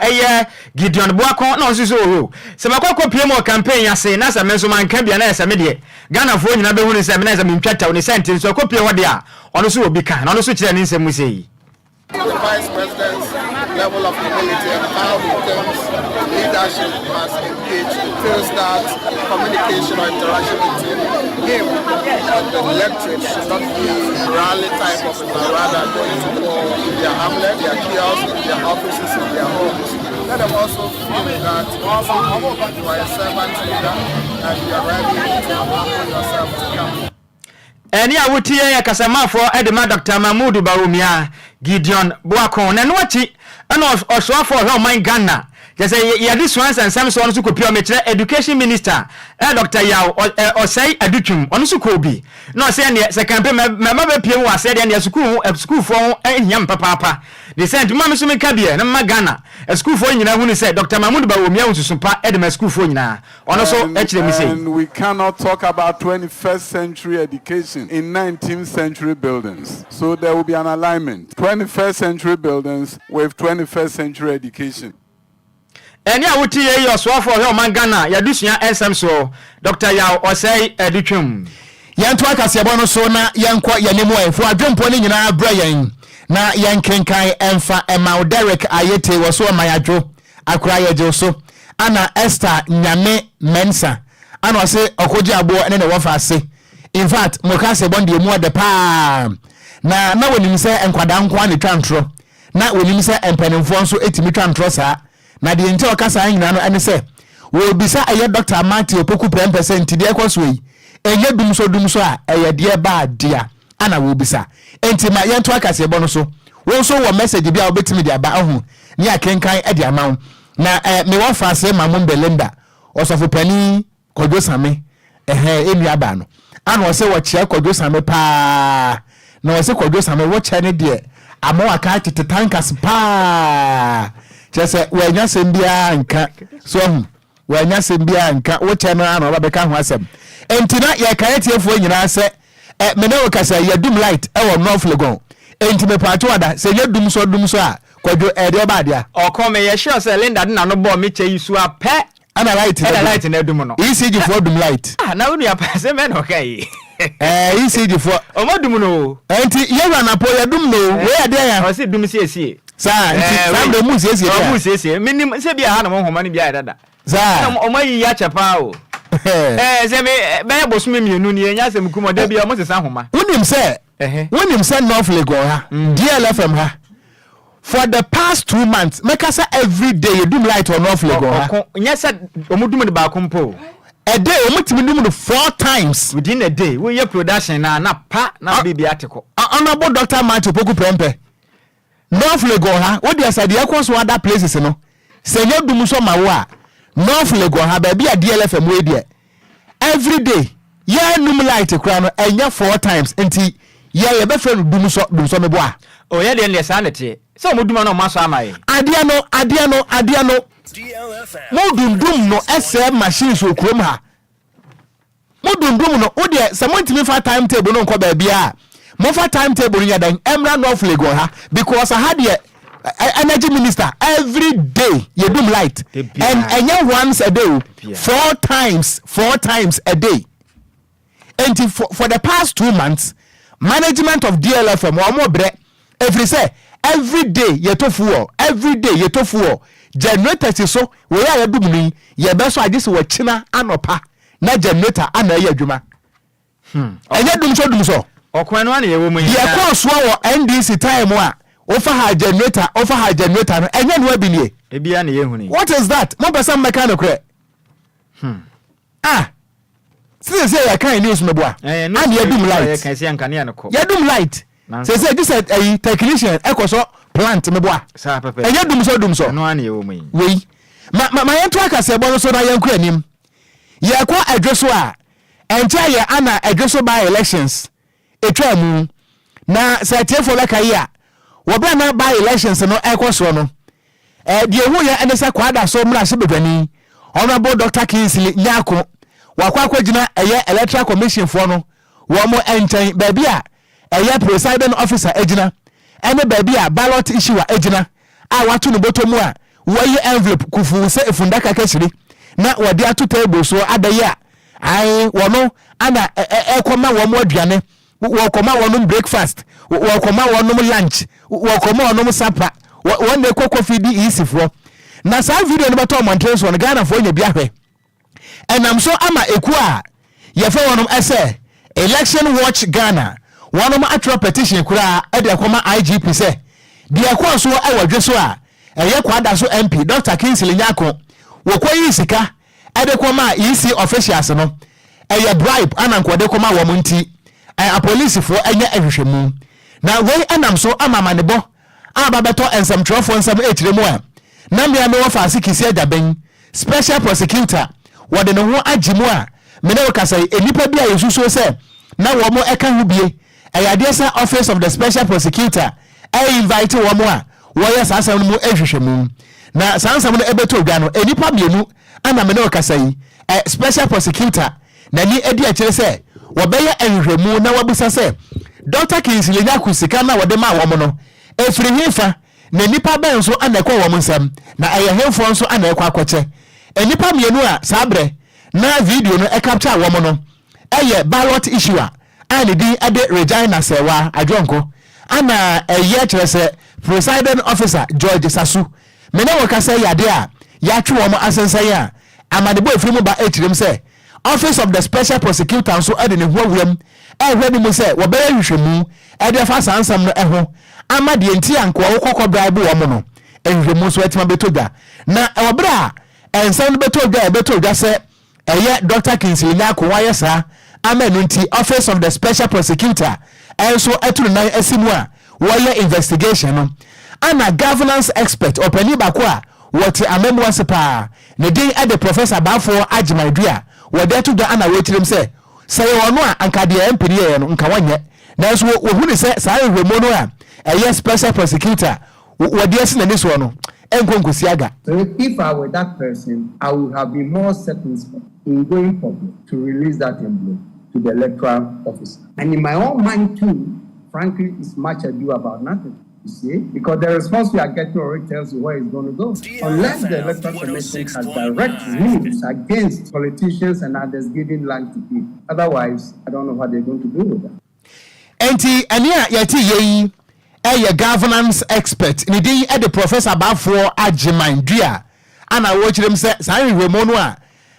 Gideon Boakon na onsusu oho se makoko PM campaign ase na sa menso manka bia na esa medie Ghana fo nyina behunu se me na esa mentwata oni sente so kopie wode a ono so obi ka na ono so kire ni nsem sei. The Vice President's level of humility and how he thinks leadership must engage to feel that communication or interaction between him and the electorate should not be rally type of it, but rather going to their hamlet, their kiosks, their offices, and their homes. Let them also feel that you are a servant leader and you are ready to humble yourself to come. Eni awutie ya kasamafo edema Dr. Mahmoud Bawumia Gideon Boakon na nwachi ana oswafo ho man Ghana just ya this one and some so on so kopio me education minister Dr. Yaw Osei Adutum on so ko bi no say ne se campaign me be piem wa say ne school for enyam papa the sent mama so me ka bia na ma Ghana school for nyina hu ni say Dr. Mahmoud Bawumia unsusupa edema school for nyina on so e kire me say. And we cannot talk about 21st century education in 19th century buildings, so there will be an alignment, 21st century buildings with 21st century education. Eni awuti ye yo so for he man Ghana ya dusua ensem so Dr. Yaw Osei Adutum yanto akasebo no so na yankwa yanemu efo adwempo ni nyina bra yan na yankenkan emfa Emma Derek Ayete wo so mayadwo akura yeje so ana Esther Nyame Mensa ana ose Okogyeabour ne wo fa ase. In fact mokase bonde mu de pa na wonim se enkwada nko ane twantro na wonim se empanimfo nso etimi twantro saa na de nti okasa nyina no ene se wo bisa aye Dr. Matthew Poku % de ekosoi enye dumso a eye de ba dia ana wo bisa enti ma yento akase ebo no so wo so wo message bia obetimi de aba ahu ni akenkan e de amawo na me wo fa ase mamon Belinda osofo pani Kwadwo Sammy Nhyiraba no ana wose wo chia Kwadwo Sammy pa na wose Kwadwo Sammy wo chia ne de amo aka titetankas pa chese wanya sembia nka so wanya sembia nka wo chia no ana obabeka ho asem entina ye kaetiefo nyina se me na wo kasa ye dum light e wo North Legon enti me pato ada se ye dum so a Kwadwo de obadia okome ye sure se Linda na no bo me che yisu a pe ana light na dum no ECG for dum light na wonu ya pa se me no kai ECG for omodum no enti ye na po ye dum no we ya de ya o se dum siesie sa sam de mu siesie o mu siesie minim se bia ha na mo homa ne bia dada sa o mayi ya chapa o se me be bosome mienu ni enya se mkumo da bia mo se san homa wonim se North Legon ha DLFM ha for the past 2 months make us every day you do light on North Legon ha nya omudum de ba kompo a day omutimi dum 4 times within a day we your production na pa na baby atiko honorable Dr. Matthew Poku Prempe North Legon ha what dey say dey across other places no say you dum so mawo a North Legon ha ba bia DLFM we dey every day ya num light kra no enya 4 times enti ye be fe dum so mebo a o ye dey sanity so omudum na o maso amaye adia no modundum no ese machines okrom ha modundum no o de se montimi fa timetable no nko ba bia mo fa timetable nya dan emra North Legon ha because I had the energy minister every day you do light and once a day 4 times a day and for the past 2 months management of DLFM or more bre every day you to fuel generator so we are do me ye be so agese wo china anopa na generator ana ye adwuma enye dum so okwan no na ye wo mu ye ko so wo NDC time a ofa ha generator no enye no abi nie ebia na yehuni. What is that? Mo person mechanic kre. Say I can't news meboa. And yadum light. Can see ankania no ko. Yadum light. Say this a technician ekoso plant meboa. Sa papa. Yadum so. No an ye wo mi. We. Ma yento aka se bo no so na yanku anim. Ye kwa adwoso a entia ye ana adwoso by elections. Etwa mu. Na se tiefo leka yi a wo bra na by elections no ekoso no. Die hu ye ene se kwada so mra se bedwani. Honorable Dr. Kingsley Nyako wakwa gina eye electoral commission for no wo mo enchen baby a eye presiding officer agina ene baby a ballot issue agina a watu no botomu a wo ye envelope kufu se efundaka kashiri na wode atu table so adaye a ai wo no ana ekoma wo mo aduane wo koma wo no breakfast wo koma wo no lunch wo koma wo no supper wo ne kokofi di isifo na sa video no beto montre so no Ghana fo nya bia hwe enam so ama eku a ye fa wonom ese election watch Ghana wonom atro petition kura e de koma IGP se de ekwa so e wadwe so a eye kwada so MP Dr. Kingsley Nyako wo koyi sika e de koma EC officials no eye bribe anankode koma wo munti a police fo enya ehwehwemu na we enam so ama manebo aba beto ensam trofo ensam echiremu a na me wo fa sikisi adaben special prosecutor wode no ho agimu a me ne okasa enipa bia yesuso se na wo mo eka hubie ayade sa office of the special prosecutor invite wo mo a wo yes asam no ehwehwemu na sansam no ebeto odwa no enipa bienu ana me ne okasa special prosecutor na ni edi a kire se wo be ye ehwehwemu na wabusa se Dr. Kingsley Nyako sika na wode ma wo mo no efiri hifa na nipa ben so anekwa wo nsam na ayehemfo nso anekwa akoche enipa mienu a sabre na video no e capture wo mo no eye ballot issue a ani di ade Regina Sewa adwonko ana eye kyerese presiding officer George Sasu mena wo ka say yade a ya twe wo mo asensan a amadebo efirimu ba echirim se office of the special prosecutor so ade ne huawuram ehwe mu se wo be hwehwemu ade fa sansam no eho ama de enti anko wo kokko bribe wo mo no ehwehemu so etima betodwa na obra ensan betodwa se eye Dr. Kingsley Nyako wa yesa ama no enti office of the special prosecutor enso etunu nan asimu a wo ye investigation no ana governance expert opani bako a what amemwa sepa ne din ade professor Bafo Ajimadua wo de to ana wetirem se ono a anka de empiri ye no nka wanye na so wo hu ni se sa ehwemo no a eye special prosecutor wo de esi na ni so no enkonkosi aga. So if I were that person, I would have been more circumspect in going public to release that envelope to the electoral officer. And in my own mind too, frankly, it's much ado about nothing. You see, because the response we are getting already tells you where it's going to go. Unless the Electoral Commission has direct rules against politicians and others giving life to people. Otherwise, I don't know what they're going to do with that. Enti ania yati yeyi eye governance expert ni di e the professor Bafo Ajimadua ana wo kirem se san hwemo no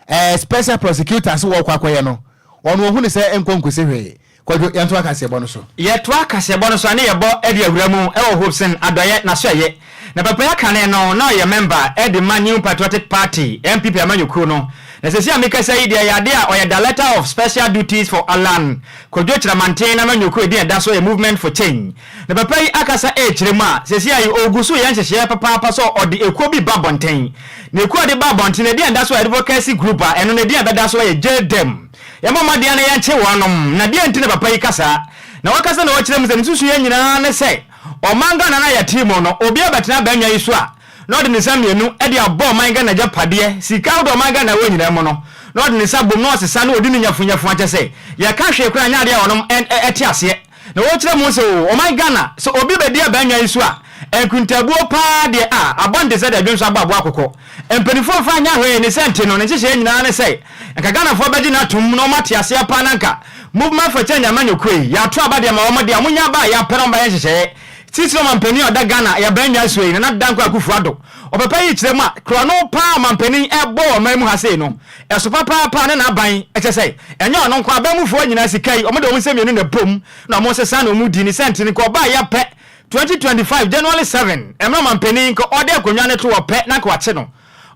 a special prosecutors wo kwakoye no ono hu ni se enkonkosi hwe Kwadwo yanto akasebo no so yeto akasebo no so ane yebo edi awuramu e wo hopsen adoye na so ye na papa ya kane no na ye member edi New Patriotic Party MPP amanyuku no na sesi ameka say dia yade a oye director of special duties for Alan Kwadwo Chiramante na amanyuku edi da so ye movement for change na papa yi akasa chiremu a sesi ayi ogusu ye nhyehyɛ papa so odi ekuo bi babonten na ekuo de babonten edi da so advocacy group a eno na edi abeda so ye JDM yamama dia na yanche wonom na dia ntine papa yi kasa na wakasa na wakire mu nsusu ye nyina ne se omanga na ya timo no obi abatena banya yi so a no de nisa mienu e de abo omanga na japade sika do omanga na we nyina mu no no de nisa bom no osesa na odi nyafunyafu ache se ya ka hwe kura nya de wonom eti ase na wakire mu se omanga na so obi be dia banya yi so a enkuntabuo pa de a abonde se de dwonso ababo akokɔ empanifo fa nya hwe ne sente no ne hyehyɛ nyina ne sɛ nkagana fo bagi na tum no mate ase apa nanka movement for change amanyokoi ya to abade ma wɔn de amunya ba ya pɛrɛ mba hyehyɛ titiro mampani oda Ghana ya banya suei na danko akufu ado opapa yi kyerɛ ma kro no pa mampani ɛbɔ wɔn mu ha sei no ɛso papa ne na ban ɛkyɛ sɛ ɛnyɛ ɔno nko abamufo nyina sikai ɔmo de wɔn nsɛm yenu na pom na ɔmo sesa na ɔmo di ne sente ne ko ba ya pɛ 2025 January 7 emra mampeni nko ode akonwa ne to ope na ka wache no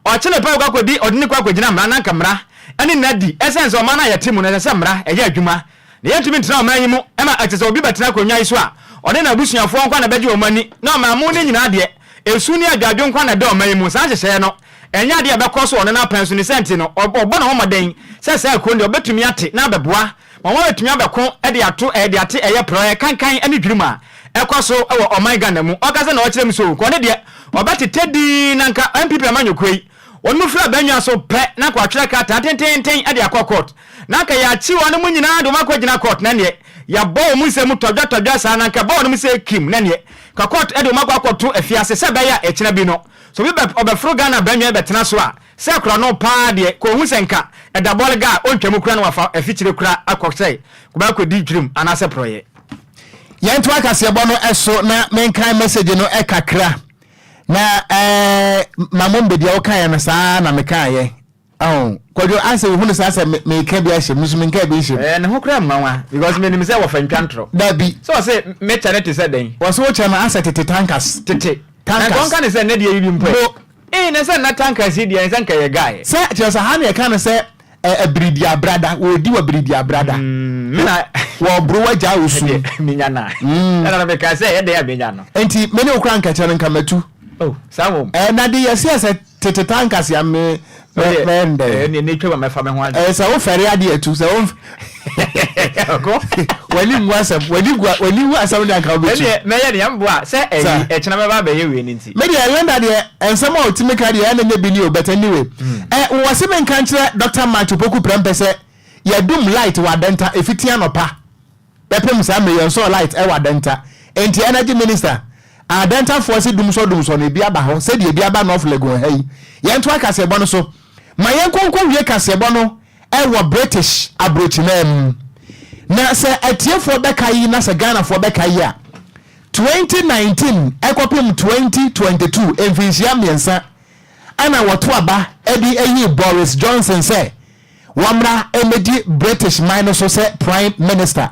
oche ne pe kwa kwedi odini kwa kwegina mra na kamra ene nadi essence o mana yetimu na se mra eje adwuma ne yentumi ntina o man yimu ema atese obi betina akonwa iso a ode na busuafo nkwa na beje o mani na ma mu ne nyina de esu ni adwadwo nkwa na de o man yimu sa hyehyɛ no enya de abekoso one na penso ni senti no obo na homaden se akondi obetumi ate na beboa ma wo betumi abeko e de ato e de ate eye pro e kankan ane dwiruma ekoso ewo omaiga na mu okaze na okirem so ko ne de obetete di nanka MPP amanyokoi wonu fra banwa so pe na kwa twere ka tantenten e de akokot na ka ya chi wonu mu nyina do makogina court na ne ya bo mu nsem todwa sa nanka bo wonu se kim na ne ka court e de makwakoto afiase se be ya ekira bi no so bi obefro Ghana banwa betena so a se kro no pa de ko hu senka e da bol ga ontwam kura no wafa afikyire kura akokse ko ba ko di dwirim anase proye yentu akase bo no eso na menkan message no e kakra na mamombe dia o kan na saa na mekan ye Kwadwo ase wo hunu saa se me ka bi ahye musu me ka bi ahye ne ho kra mmanwa because me nim se wo fantwantro da bi so say me charity say den wo so cha na ase tete tankers na konka ne se ne dia yi mpo ne se na tankers yi dia nsan ka ye guy se je sa ha ne ka ne se bridia brada wo di wa bridia brada me na wo bro wa ja osu minya na na me ka se ye de ya minya no enti me ne okran ka chane nka matu sawo na di yesi tete tankers ya me Vende ni twa me fa me ho ade se wo fere ade atu se wo ko wali wu asam de aka obetu me ye de amboa se e chena me ba be ye we ni nti me de lenda de ensam a otimika de ya na bi ni o but anyway wo se men kan kire Dr. Macho Poku Prempese ya dum light wa denta efiti anopa pepem sa me yon so light e wa denta enti energy minister adenta force dum so ne bia ba ho se de bia ba no of legon hey yentu akase bo no so ma yenkonkon wie kasebo no e wo British abrochinem na se atiefo bekai na se Ghana fo bekai a 2019 ekopim 2022 enfinsia miensa ana woto aba edi eyi Boris Johnson se wamra emedi British minus so se prime minister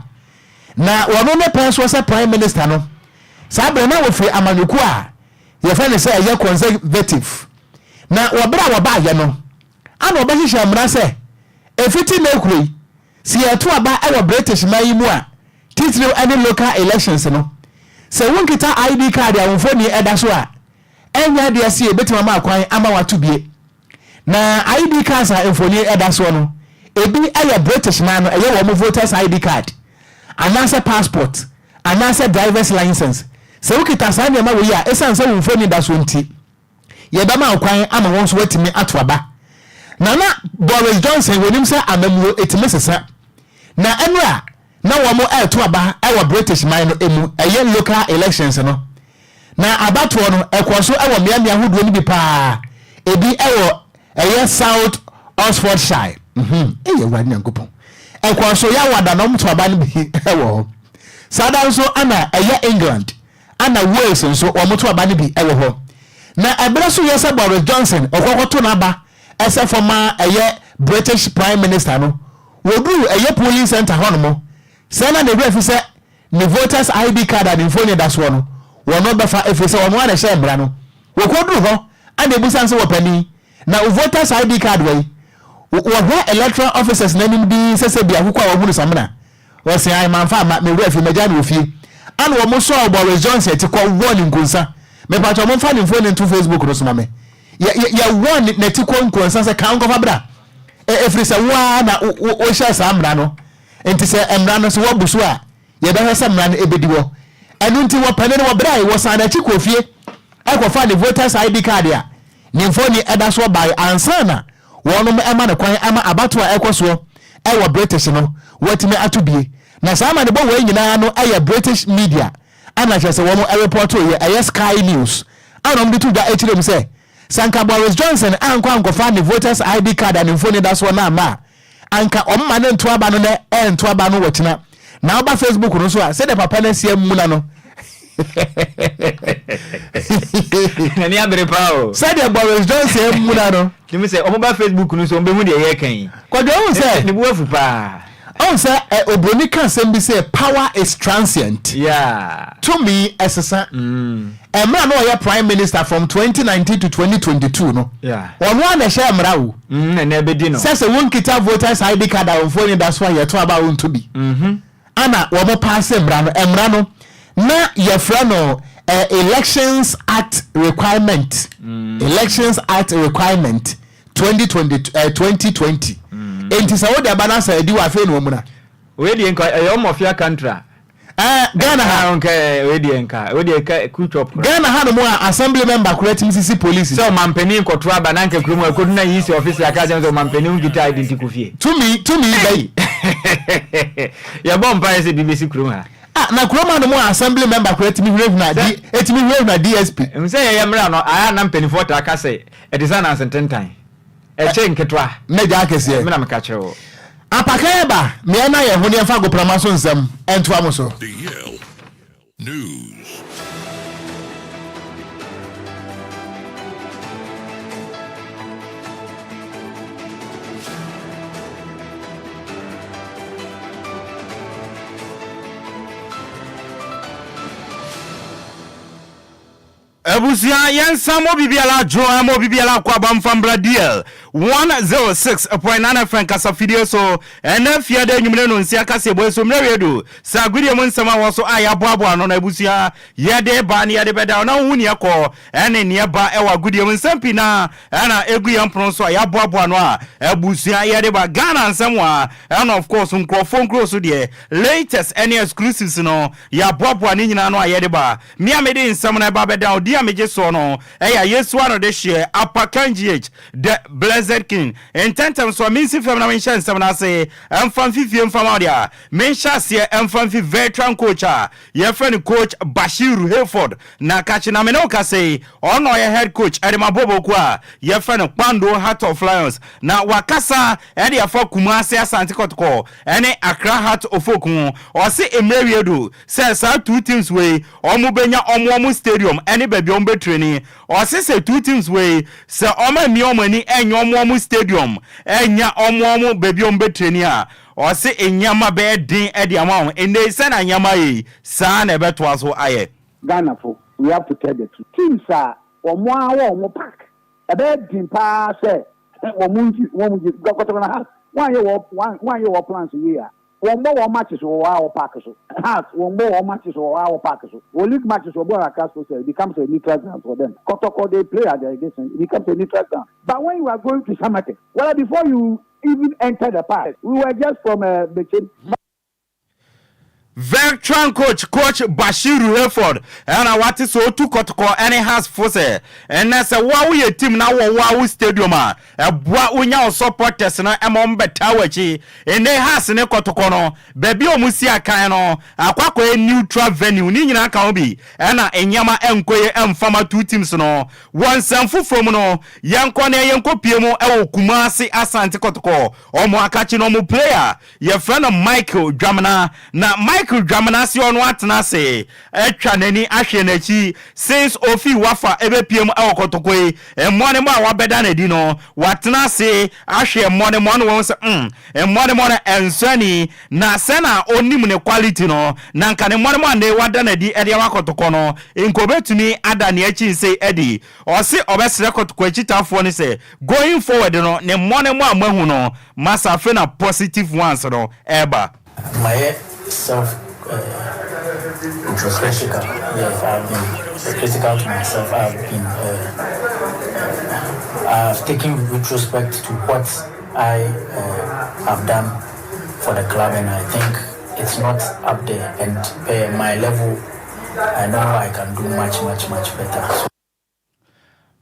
na wono ne penso se prime minister no sabe na wo firi amanyuku a ye fa ne se eye conservative na wobra woba ye no ana obahihya mra se efiti na ekuri si eto aba e wo British mayi mu a titire any local elections no se wonkita ID card ya wonfoni eda so a enya de ase ebetima ma akwan ama watubie na ID card sa enfoni eda so no ebi eye British man no eye wo mo voters ID card anase passport anase driver's license se wokita sa ne ma wo ya esanse wonfoni da so nti ye ba ma akwan ama won so watimi ato aba na Boris Johnson wonim se amamuo etime sesa na enra na wo mo eto aba e wo British man no emu eye local elections no na abato no ekoso e wo miamia hodo ni bi pa ebi e wo eye South Oxfordshire eye wani ankopon ekoso ya wada no mto aba ni bi e wo sada so ana eye England ana Wales so wo mto aba ni bi e wo ho na ebere so yesa Boris Johnson okokoto na aba ese former British prime minister no woduru polling center hono sena ne refi se ne voters ID card and info ne da so no wono befa efi se wono na hye mbra no wokoduru ho and ebusan se wopani na voters ID card wey wo electoral officers na nim bi sese bia hukwa wo hunu samna wo se ai manfa ma me refi meja na ofie and wo mo so Boris Johnson ti ko won nkunsa me pa cho mo fa ne info ne to Facebook no so ma me ya won neti konkonsa se kan ko fabra efri se wa na o sha samra no enti se emra no se wo busu a ye be se emra no ebediwo enu nti wo pane no wo bra wo san na chi kofie akofa ne voters ID card ya ni mfoni eda so by ansana wono ema ne kwan ama abato a ekoso e wo British no watime atubie na sama ne bo we nyina no aye British media ana che se wo mo report o ye Sky News anom de tuda echirem se Sanka Boris Johnson anko ankofa ne voters ID card and info that's one na ma anka omma ne nto aba no ne nto aba no wotina na oba Facebook no so a se de papa na sia mu na no nani abere pao se de Boris Johnson mu na no kimi se omo ba Facebook no so ombe mu de ye kan Kwadwo hu se ne bu afu pa Oh, sir, Obroni can say power is transient. Yeah. To me, as a son, a man or your prime minister from 2019 to 2022, no? Yeah. One share Mrau. And Nebedino. Says a one kita voters ID card on phone, that's why you're talking about to be. Anna, one more pass Emrano. Na your friend, Elections Act requirement. Elections Act requirement 2020. Enti sa wo de balance edi wa fe no mu na we di enka e omo fia country Ghana ha nke we di enka kuchop Ghana ha no mu assembly member curating CC police so mampeni nkoto aba na nke krumu akodu na yisi office ya kaje so mampeni ngita identity kufie to me bay ya bomba ese BBC krumu ha na kroma no mu assembly member curating me na DSP mse ya mra no aya na mpeni for ta kase e design and sententan eche nketwa meja akese me na meka chewo apakeba me na ye ho ne fa go pramaso nsam ento amoso DL News. Ebusia yensa mo bibiala jo mo bibiala kwa bamfambra DL 106.9 frank kasa video so ena fiade nyumne no nsia kase boy so mrewedu sa gudie mo nsama wo so aya boabo ano na ebusia yede ba ne yede beda na hu ne yakọ ene ne ba ewa gudie mo nsampi na ena egu yampron so aya boabo ano a ebusia yede ba Ghana nsamwa and of course nkro so de latest any exclusives no ya boabo ani nyina no ayede ba mi amede nsam na ba beda odi ameje so no eya yesu ano de share apakanjh the blessed king in tentem so minsi fam na mention nsam na say emfam fifie mfam audia mention se emfam fi veteran coach a ye friend coach Bashiru Hayford na kachi na meno ka say ono ye head coach Edemabobo kwa ye friend Kwadwo Heart of Lions na wakasa e de afọ Kumasi Asante Kotoko ene Accra Heart of Oku o se emeriedo say sa two teams way omo benya omo stadium ene baby ombe training o se two teams way se omo mi omo ni enyo omo stadium enya omo baby ombe training a o se enyama be din e de ama ene se na nyama yi sa na be to aso aye Ghana for we have to tell the truth. Teams are omo park ebe din pa se omo go na one year plans here. One more matches or our packers. One more matches or our packers. Or league matches or Castle it becomes a neutral ground for them. Kotoko they play at the distance, it becomes a neutral ground. But when you are going to Samate, well before you even enter the park, we were just from the veteran coach Bashiru Hayford and what is so to Kotoko and has force and that's a wow team now wow stadium what we now supporters na emombe tawachi and they has ne Kotoko no baby omusia kan no akwakọ neutral venue ni nyina kan bi na enyama enkoye emfama two teams no one sanfu from no yanko na yanko piemu e Kumasi Asante Kotoko omo akachi no mo player your friend Michael Dramana na Dramanasi on what na say etwa nani ahwe nachi since ofi wafa ebepiem awokotokoi emmone mo awabeda na di no watna say ahwe emmone mo no won say emmone mo na ensani na sena onim ne quality no na nka ne emmone mo na wada na di ede awakotoko no inkobetumi ada ne achi say edi o se obesere kotoko achitafo ni say going forward no ne emmone mo amahu no masa fe na positive ones no eba my self introspection. Yes, I've been critical to myself. I've taken retrospect to what I have done for the club, and I think it's not up there. And my level, I know I can do much better. So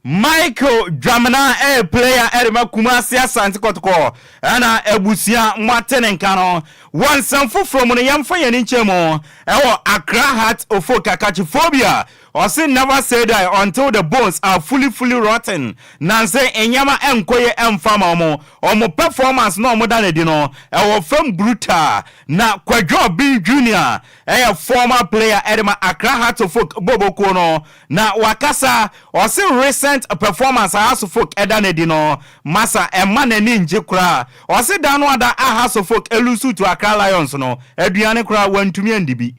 Michael Dramana player Edema Kumasi Asante Kotoko ana ebusia mwatene nkano one sanfo from ne yamfa ye nchemo ewo Accra Heart of Oka Phobia or say never say die until the bones are fully rotten. Nanse enyama enkoye emfama omo performance no more than edino e from brutal na Kwadwo B Junior a former player Edema Accra Heart of Folk Bobo Kono na wakasa or say recent performance House of Folk edan edino masa emane ninje kura or say dan wada House of Folk elusu to Accra Lions no eduane kura wantumi andibi.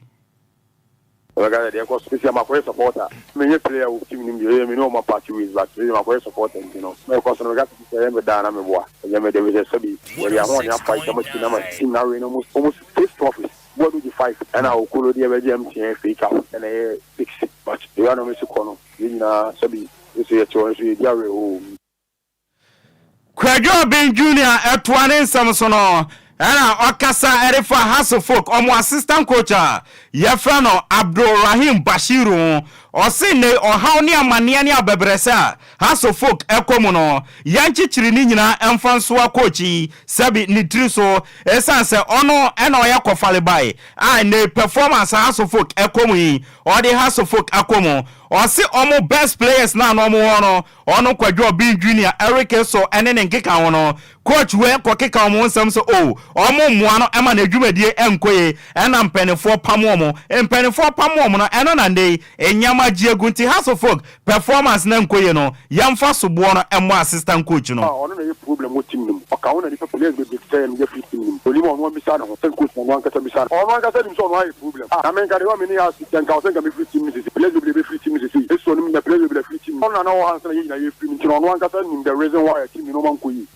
Regarding the course, I'm a supporter. Many players who team me know my party is but I'm a supporter, you know. My course regard to the Dana Mewa. I made a Sabi, where you want to fight so much in now in almost 6 trophies. What do you fight? And I'll call the MTN fake out and I fix it. But you are no Mr. Kono. You know, Sabi, you say a choice with Yari. Kwadwo B Junior at one in Samsono. Ana okasa erefa House of Folk omo assistant coach yefra no Abdulrahim Bashiru osine ohaw ne amane ne abebresa House of Folk ekomu no yanchichiri ni nyina emfanso coach sabi nitriso esanse ono ena oyakofale bai ne performance House of Folk ekomu yi or the House of Folk akomu or see omo best players na no mo ono Kwadwo B Junior Eric so ene nkeka wono coach we kokeka omo nsam so omo muano ema na adwumadie enkoye ena mpenefo pamomo no eno na ndey enyama jiegunti House of Folk performance na enkoye no yamfa sobo no emo assistant coach no ono na problem with team nim oka wona the players be big time get fit team oli mo no bisa no ten coach no ankasa bisa ono ankasa dim so no have problem na men ka de wa me ni house ten ka o sen ka me fit team ni players be fit team ni so no me players be fit team ono na no hands na yi na ye fit team no ankasa nim the reason why team no man ko yi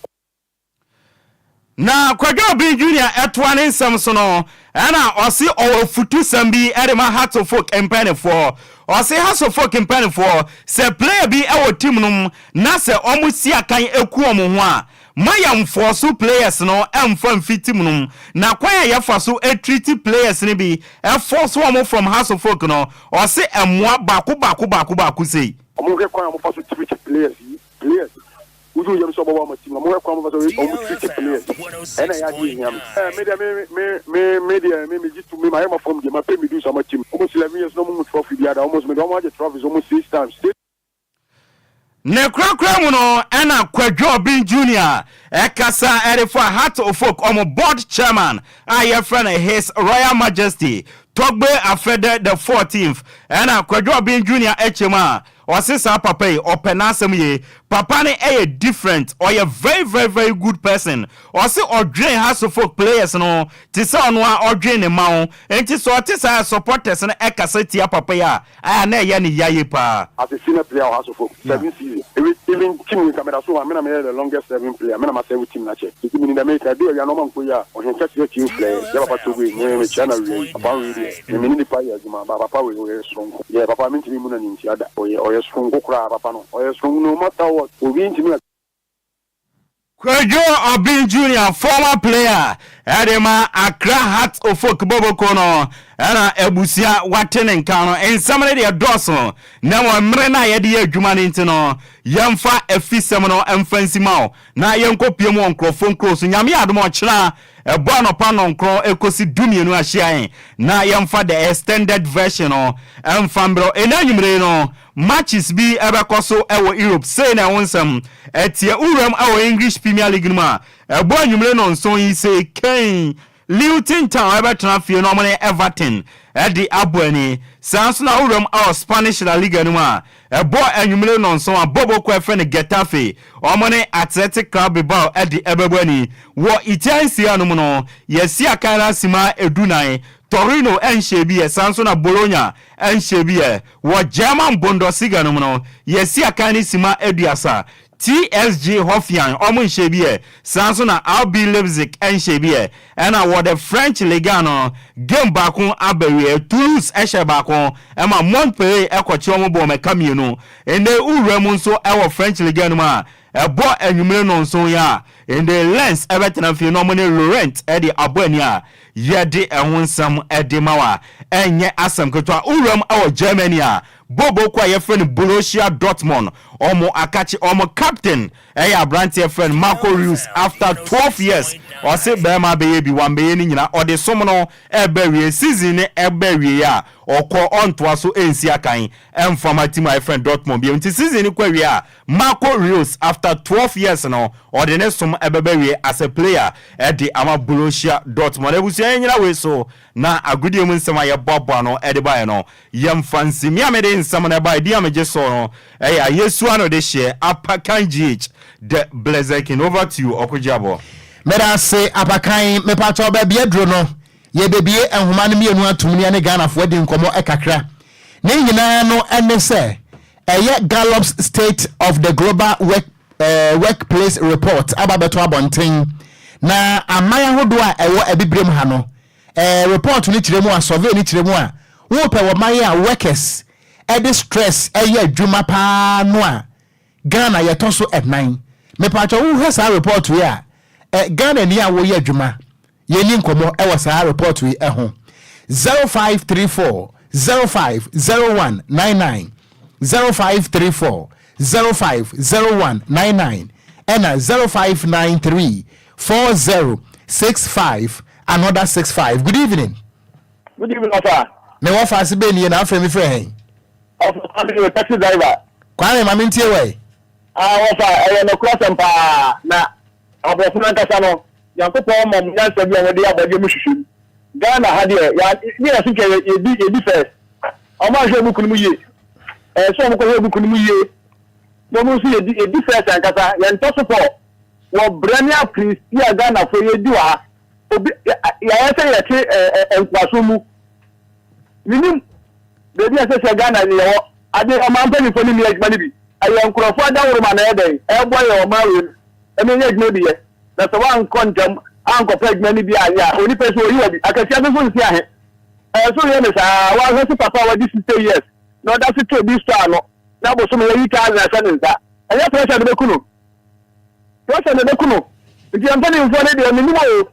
na Kwadwo B Junior etwane Samsono ana osi ofutu sambi edema Heart of Folk empanefo osi House of Folk empanefo se player bi ewo team num na se omusi akan eku omo ho a mayam force players no emfa team num na kwaya ya faso treat players ni bi e force omo from House of Folk no osi emwa baku sei omo ke kwaya omo faso treat players Uju yam so bawa ma team mo kwa mo so o treat players ena ya di yam media me jitu me my from the ma pay me do some team almost 11 years no mo trophy bi ada almost me don't want the trophies almost 6 times ne krakra mu no ena Kwadwo B Junior ekasa erefo Heart of Folk omo board chairman aye friend His Royal Majesty Togbe Afede the 14th ena Kwadwo B Junior echema osisa papa yi openasem ye papa ne different or a very good person or say odwen House of Folk players no ti say ono a odwen ne mawo enti so ti say supporters no ekasa tia papa ya aya na ye ne yaye pa as a senior player House of Folk 7 seasons even team camera so I mean the longest serving player I mean my 7 team na che team in America do ya no man ko ya o hen kase team player ya papa to go me channel we papa we me ni pa ya ma papa we strong yeah papa me team mu na ni ada o strong kura papa no o strong no matter what obi ntimi Kwadwo B Junior former player Edema Accra Heart of Folk Bobo Kono era ebusia watene nka no ensamre de doso na mo mre na ye de adwuma ni ntino yemfa afisem no emfansi mawo na yenkopie mu onkrofon cross nyame adom ochira ebo anopa no nkro ekosi dumienu ahia na yemfa the extended version no emfambro enanyumre no matches bi ebekoso ewo Europe say na wonsam etie uram ewo English Premier League ma ebo anyumre no nson yi say Ken Luton Town ebetra fie no mo Everton edi aboni sanso na uram our Spanish La Liga no ma ebo anyumre no nson abobo kwa fe ne Getafe omo ne Athletic Club Bilbao edi ebebani wo Italia no no yesi akara sima edunan Torino enshebie sanso na Bologna enshebie wo German Bundesliga no no yesi akani sima eduasa TSG Hoffenheim omo nshebie sanso na RB Leipzig enshebie ena wo the French Ligue no game baako abawie Toulouse ehye baako ema Montpellier ekochi omo bo mekamienu ene uremu nso ewo French Ligue no ma ebo enwumre no nso ya ende Lens ebetena fie no mo ne Laurent edi abani a yede ehonsam edi mawa enye asam kotwa urem ewo Germany a bobo kwa ye friend Borussia Dortmund omo akachi omo captain abrantie friend Marco Rios after 12 years or say bema be bi wan be ni nyina or the somono ebewie season ebewie ya okọ onto aso ensi akan emfama team my friend Dortmund bi nti season kwawie a Marco Rios after 12 years no or the next some ebewie as a player at the Borussia Dortmund ebusia nyina we so na agudie mu nsema ye bobo no ediba no yem fancy mi amede nsema na ba dia meje so no yesu ano de share apakan gh the blazekin over to you Okogyeabour. Mera say apakan me pacho ba bia dro no ye bebie enhoma no mienu atumni ane Ghana fo de nkomo ekakra ne nyina no ene se Gallup's State of the Global Workplace Report ababeto abonten na amaya hodo a ewo ebibrem ha no report ni kiremu a survey ni kiremu a wo pe wo maya workers edi stress adwuma pa no a Ghana yetoso at 9 me pacho wo hesa report we a Ghana ni a wo ye adwuma ye ni nkomo ewo sa report we ho 0534 050199 0534 050199 and 0593 4065 another 65. Good evening. Good evening, sir. Me wa fa se be ni na afre mi fre hen. Of taxi driver. Kwame ma mintie we. Wa fa no cross empa na abofuna nkasa no yankopo mom nyansa bi wode abage mu hwehwem. Ghana ha de ya ni na sinke ye first. O ma hwe buku mu ye. So mo ko hwe buku mu ye. No mo si ye first nkasa ya ntoso po. Wo brania prince ya Ghana fo ye di wa. Obi ya say ya che enkwaso mu. Minim bebi ase Ghana ni yo ade o ma mpani fo ni mi adwuma ni bi. Aye nkrofo adaworo ma na eden. E boy o ma we. E me nye adwuma bi ye. Na so wan kontam anko pagma ni bi aya oni peso oyi wa bi akasia be so nsi ahe. So ye me sa wa ho si papa wa di 60 years. No da si to bi star no. Na bo so me yi ta na sa nza. Aya pressure de bekuno. Pressure de bekuno. Ndi ampani mfo ne de minimo o.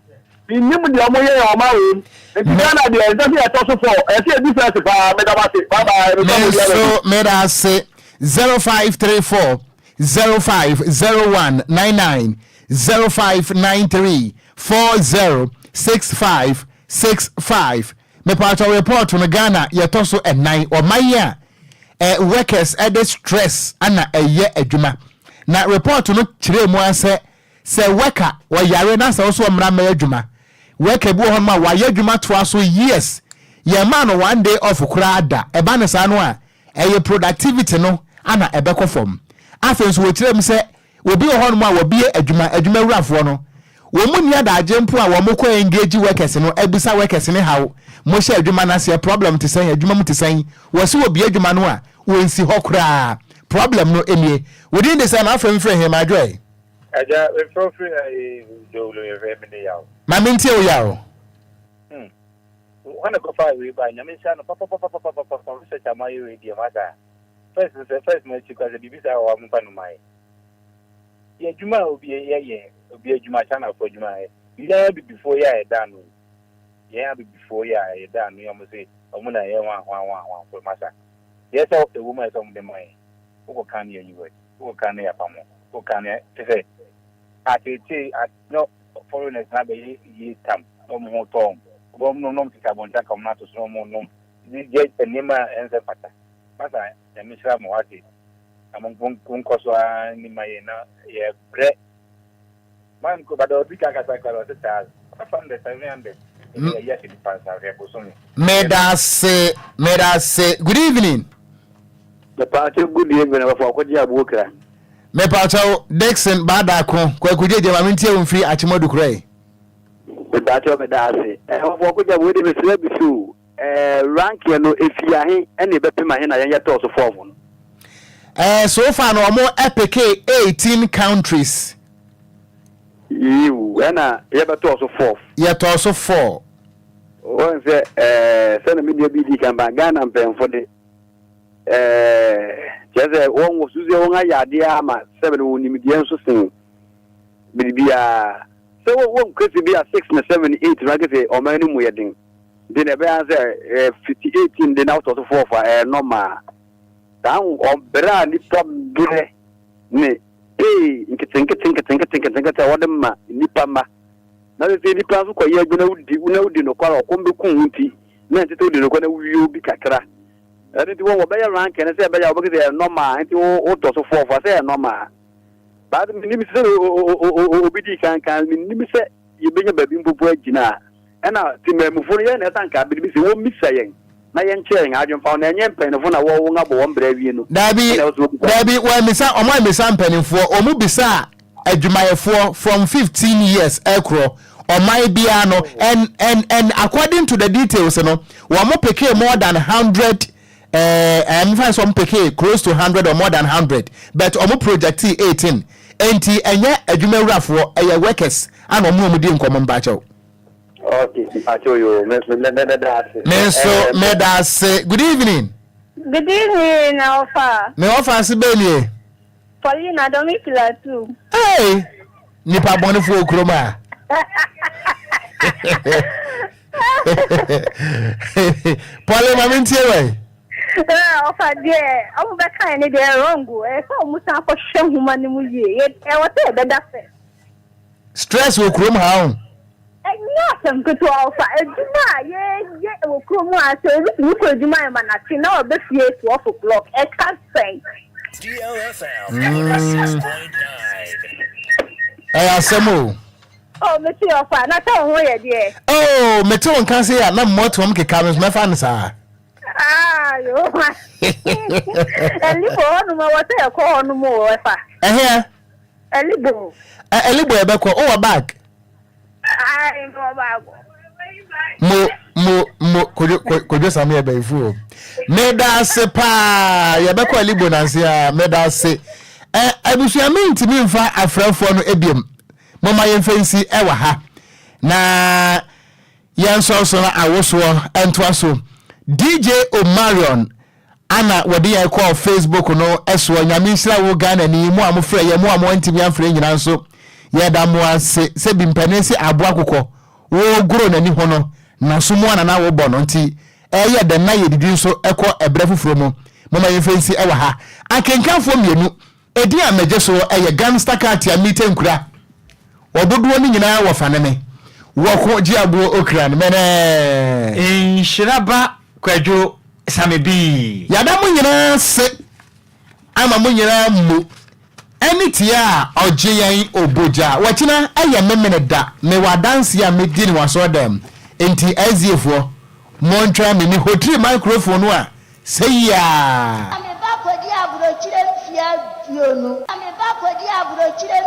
Minimo de omo ye o ma we. Ndi Ghana de exactly at also for. E see difference pa me da ba se. Bye bye. So me da se 0534 050199 0593 406565 me part of report on Ghana yetoso at 9 or my workers at the stress ana eye adwuma na report no kire mu ase se worker wa yare na se so mra ma adwuma worker bu hon ma wa adwuma to aso years ye man no one day off kura ada e ba ne sa no a eye productivity no ana ebekọ form afenso wo kire mu se obi hon ma wo bie adwuma wurafo no wo mu nia da agempo a wo mko engage workers no ebisa workers ne hawo mo hye adwuma na se problem te sen adwuma mu te sen wo se wo bie adwuma no a wo nsi hokura problem no emie within the same afem frɛ him adwai aja we frofre do lo ye me yawo ma mentie o yawo wana ko fa we ba nyame sha no papa research amaye we die mata first me chikwa ze bibisa wa mpa no mai ye juma obi obi juma chana for juma ya bi before ya e dan no ya bi before ya e dan no mo say omo na ye wan for masa yes so the woman is on the mai ko kan ye yiwe ko kan ya pamo ko kan ya te atete no foreigners na be yi tam omo tom bom no tika bonta kam na to so mo no ni je enima ense pata masa ya misra mo ati amon kun koso ni mai na ye bre man ko bado bika ka sakalo ta afande 700 ya shi pansa re bosomi medase good evening the party good evening for Okogyeabour Ocran me pacho Dixon badako kwa kujeje ma mintie umfiri achimodu krai the party of medase for Okogyeabour de mesle bisu rank ye no efia he ene bepema he na ye to so form so far no more epic 18 countries you ena ye beto so 4 ye to so 4 o se send media BD kan ba Ghana mpemfo de jeze won wo suze won ayade ama 7 woni midien so sin bibia so won kwesi bia 6 na 7 8 ragese o mani mu yedin de ne be answer 58 de na out of 4 for normal down on Bra Nipa Bre ne nkete wadema nipama na se nipa so koye gbena udi no kwara okombe kunti na ntete udi no kwa na wiyo bi kakra ade ti wo be ya rank na se be ya obege se normal nti o to so for se normal ba de minimi se obidi kan minimi se yebenya babi mpopo agina na ti memufo no ye na tanka bi se wo misa yen na yen chen adwon fa na enye mpenfo na wo ngabo wo mbra wie no dabi wa misa omo misa mpenfo omu bisa adwumayefo from 15 years ekro omai bia no and according to the details no wo mo peke more than 100 and find some peke close to 100 or more than 100 but omo project 18 enti enye adwumayurafo eye workers and omo di nkomo mbacho. Okay, I show you. Medase. Good evening. Good evening, Alpha. Me offer Sibeli. Paulina, don't make it too. Hey, Nipa Bonifu Kroma. Paulina, I'm in here. Alpha, dear, I'm back in the wrong way. So, Musa for shame woman in Muye. I was there, the stress will chrome how. Yes, good to Alpha. Yeah, will come on. So, you could do my man. I know a bit here 12 o'clock. I can't say. DLFM 96.9. Asemo. Oh, Mr. Alpha, not all way, dear. Oh, Meton can't say I'm not more to him. Comes my fans are. Ah, you and you for what I call no more. Here, a little. A little back or back. I go back. Mo could you Sammy by fool? Meda sepa, Yabako Libonazia, Meda se. I wish you mean to me for a friend for no ebium. Mama yen fancy ever ha. Na yan so I was and twaso. DJ Omarion Anna wadi I call Facebook no eswo nyamisra wo Ghana ni mu amfre ye mu amwantimi amfre nyina so ye da mo se bimpanesi abo akokɔ wo gro nani ho no na so mu ana na wo bɔ no nti eye da na ye didi so ekɔ ebre fufuro mu mama ye fancy ewa ha akenkanfo mienu edi amaje so eye gangster card ya meet Enquires ododo ni nyina wo faneme wo Okogyeabour Ocran Nhyiraba Kwadwo Sammy yada mu nyina se ama mu nyina mu enitia ogyeyan oboja wachina eye memene da me wadanse ya medi ni waso dem enti aziefo montwa me ni hotri microphone a say ya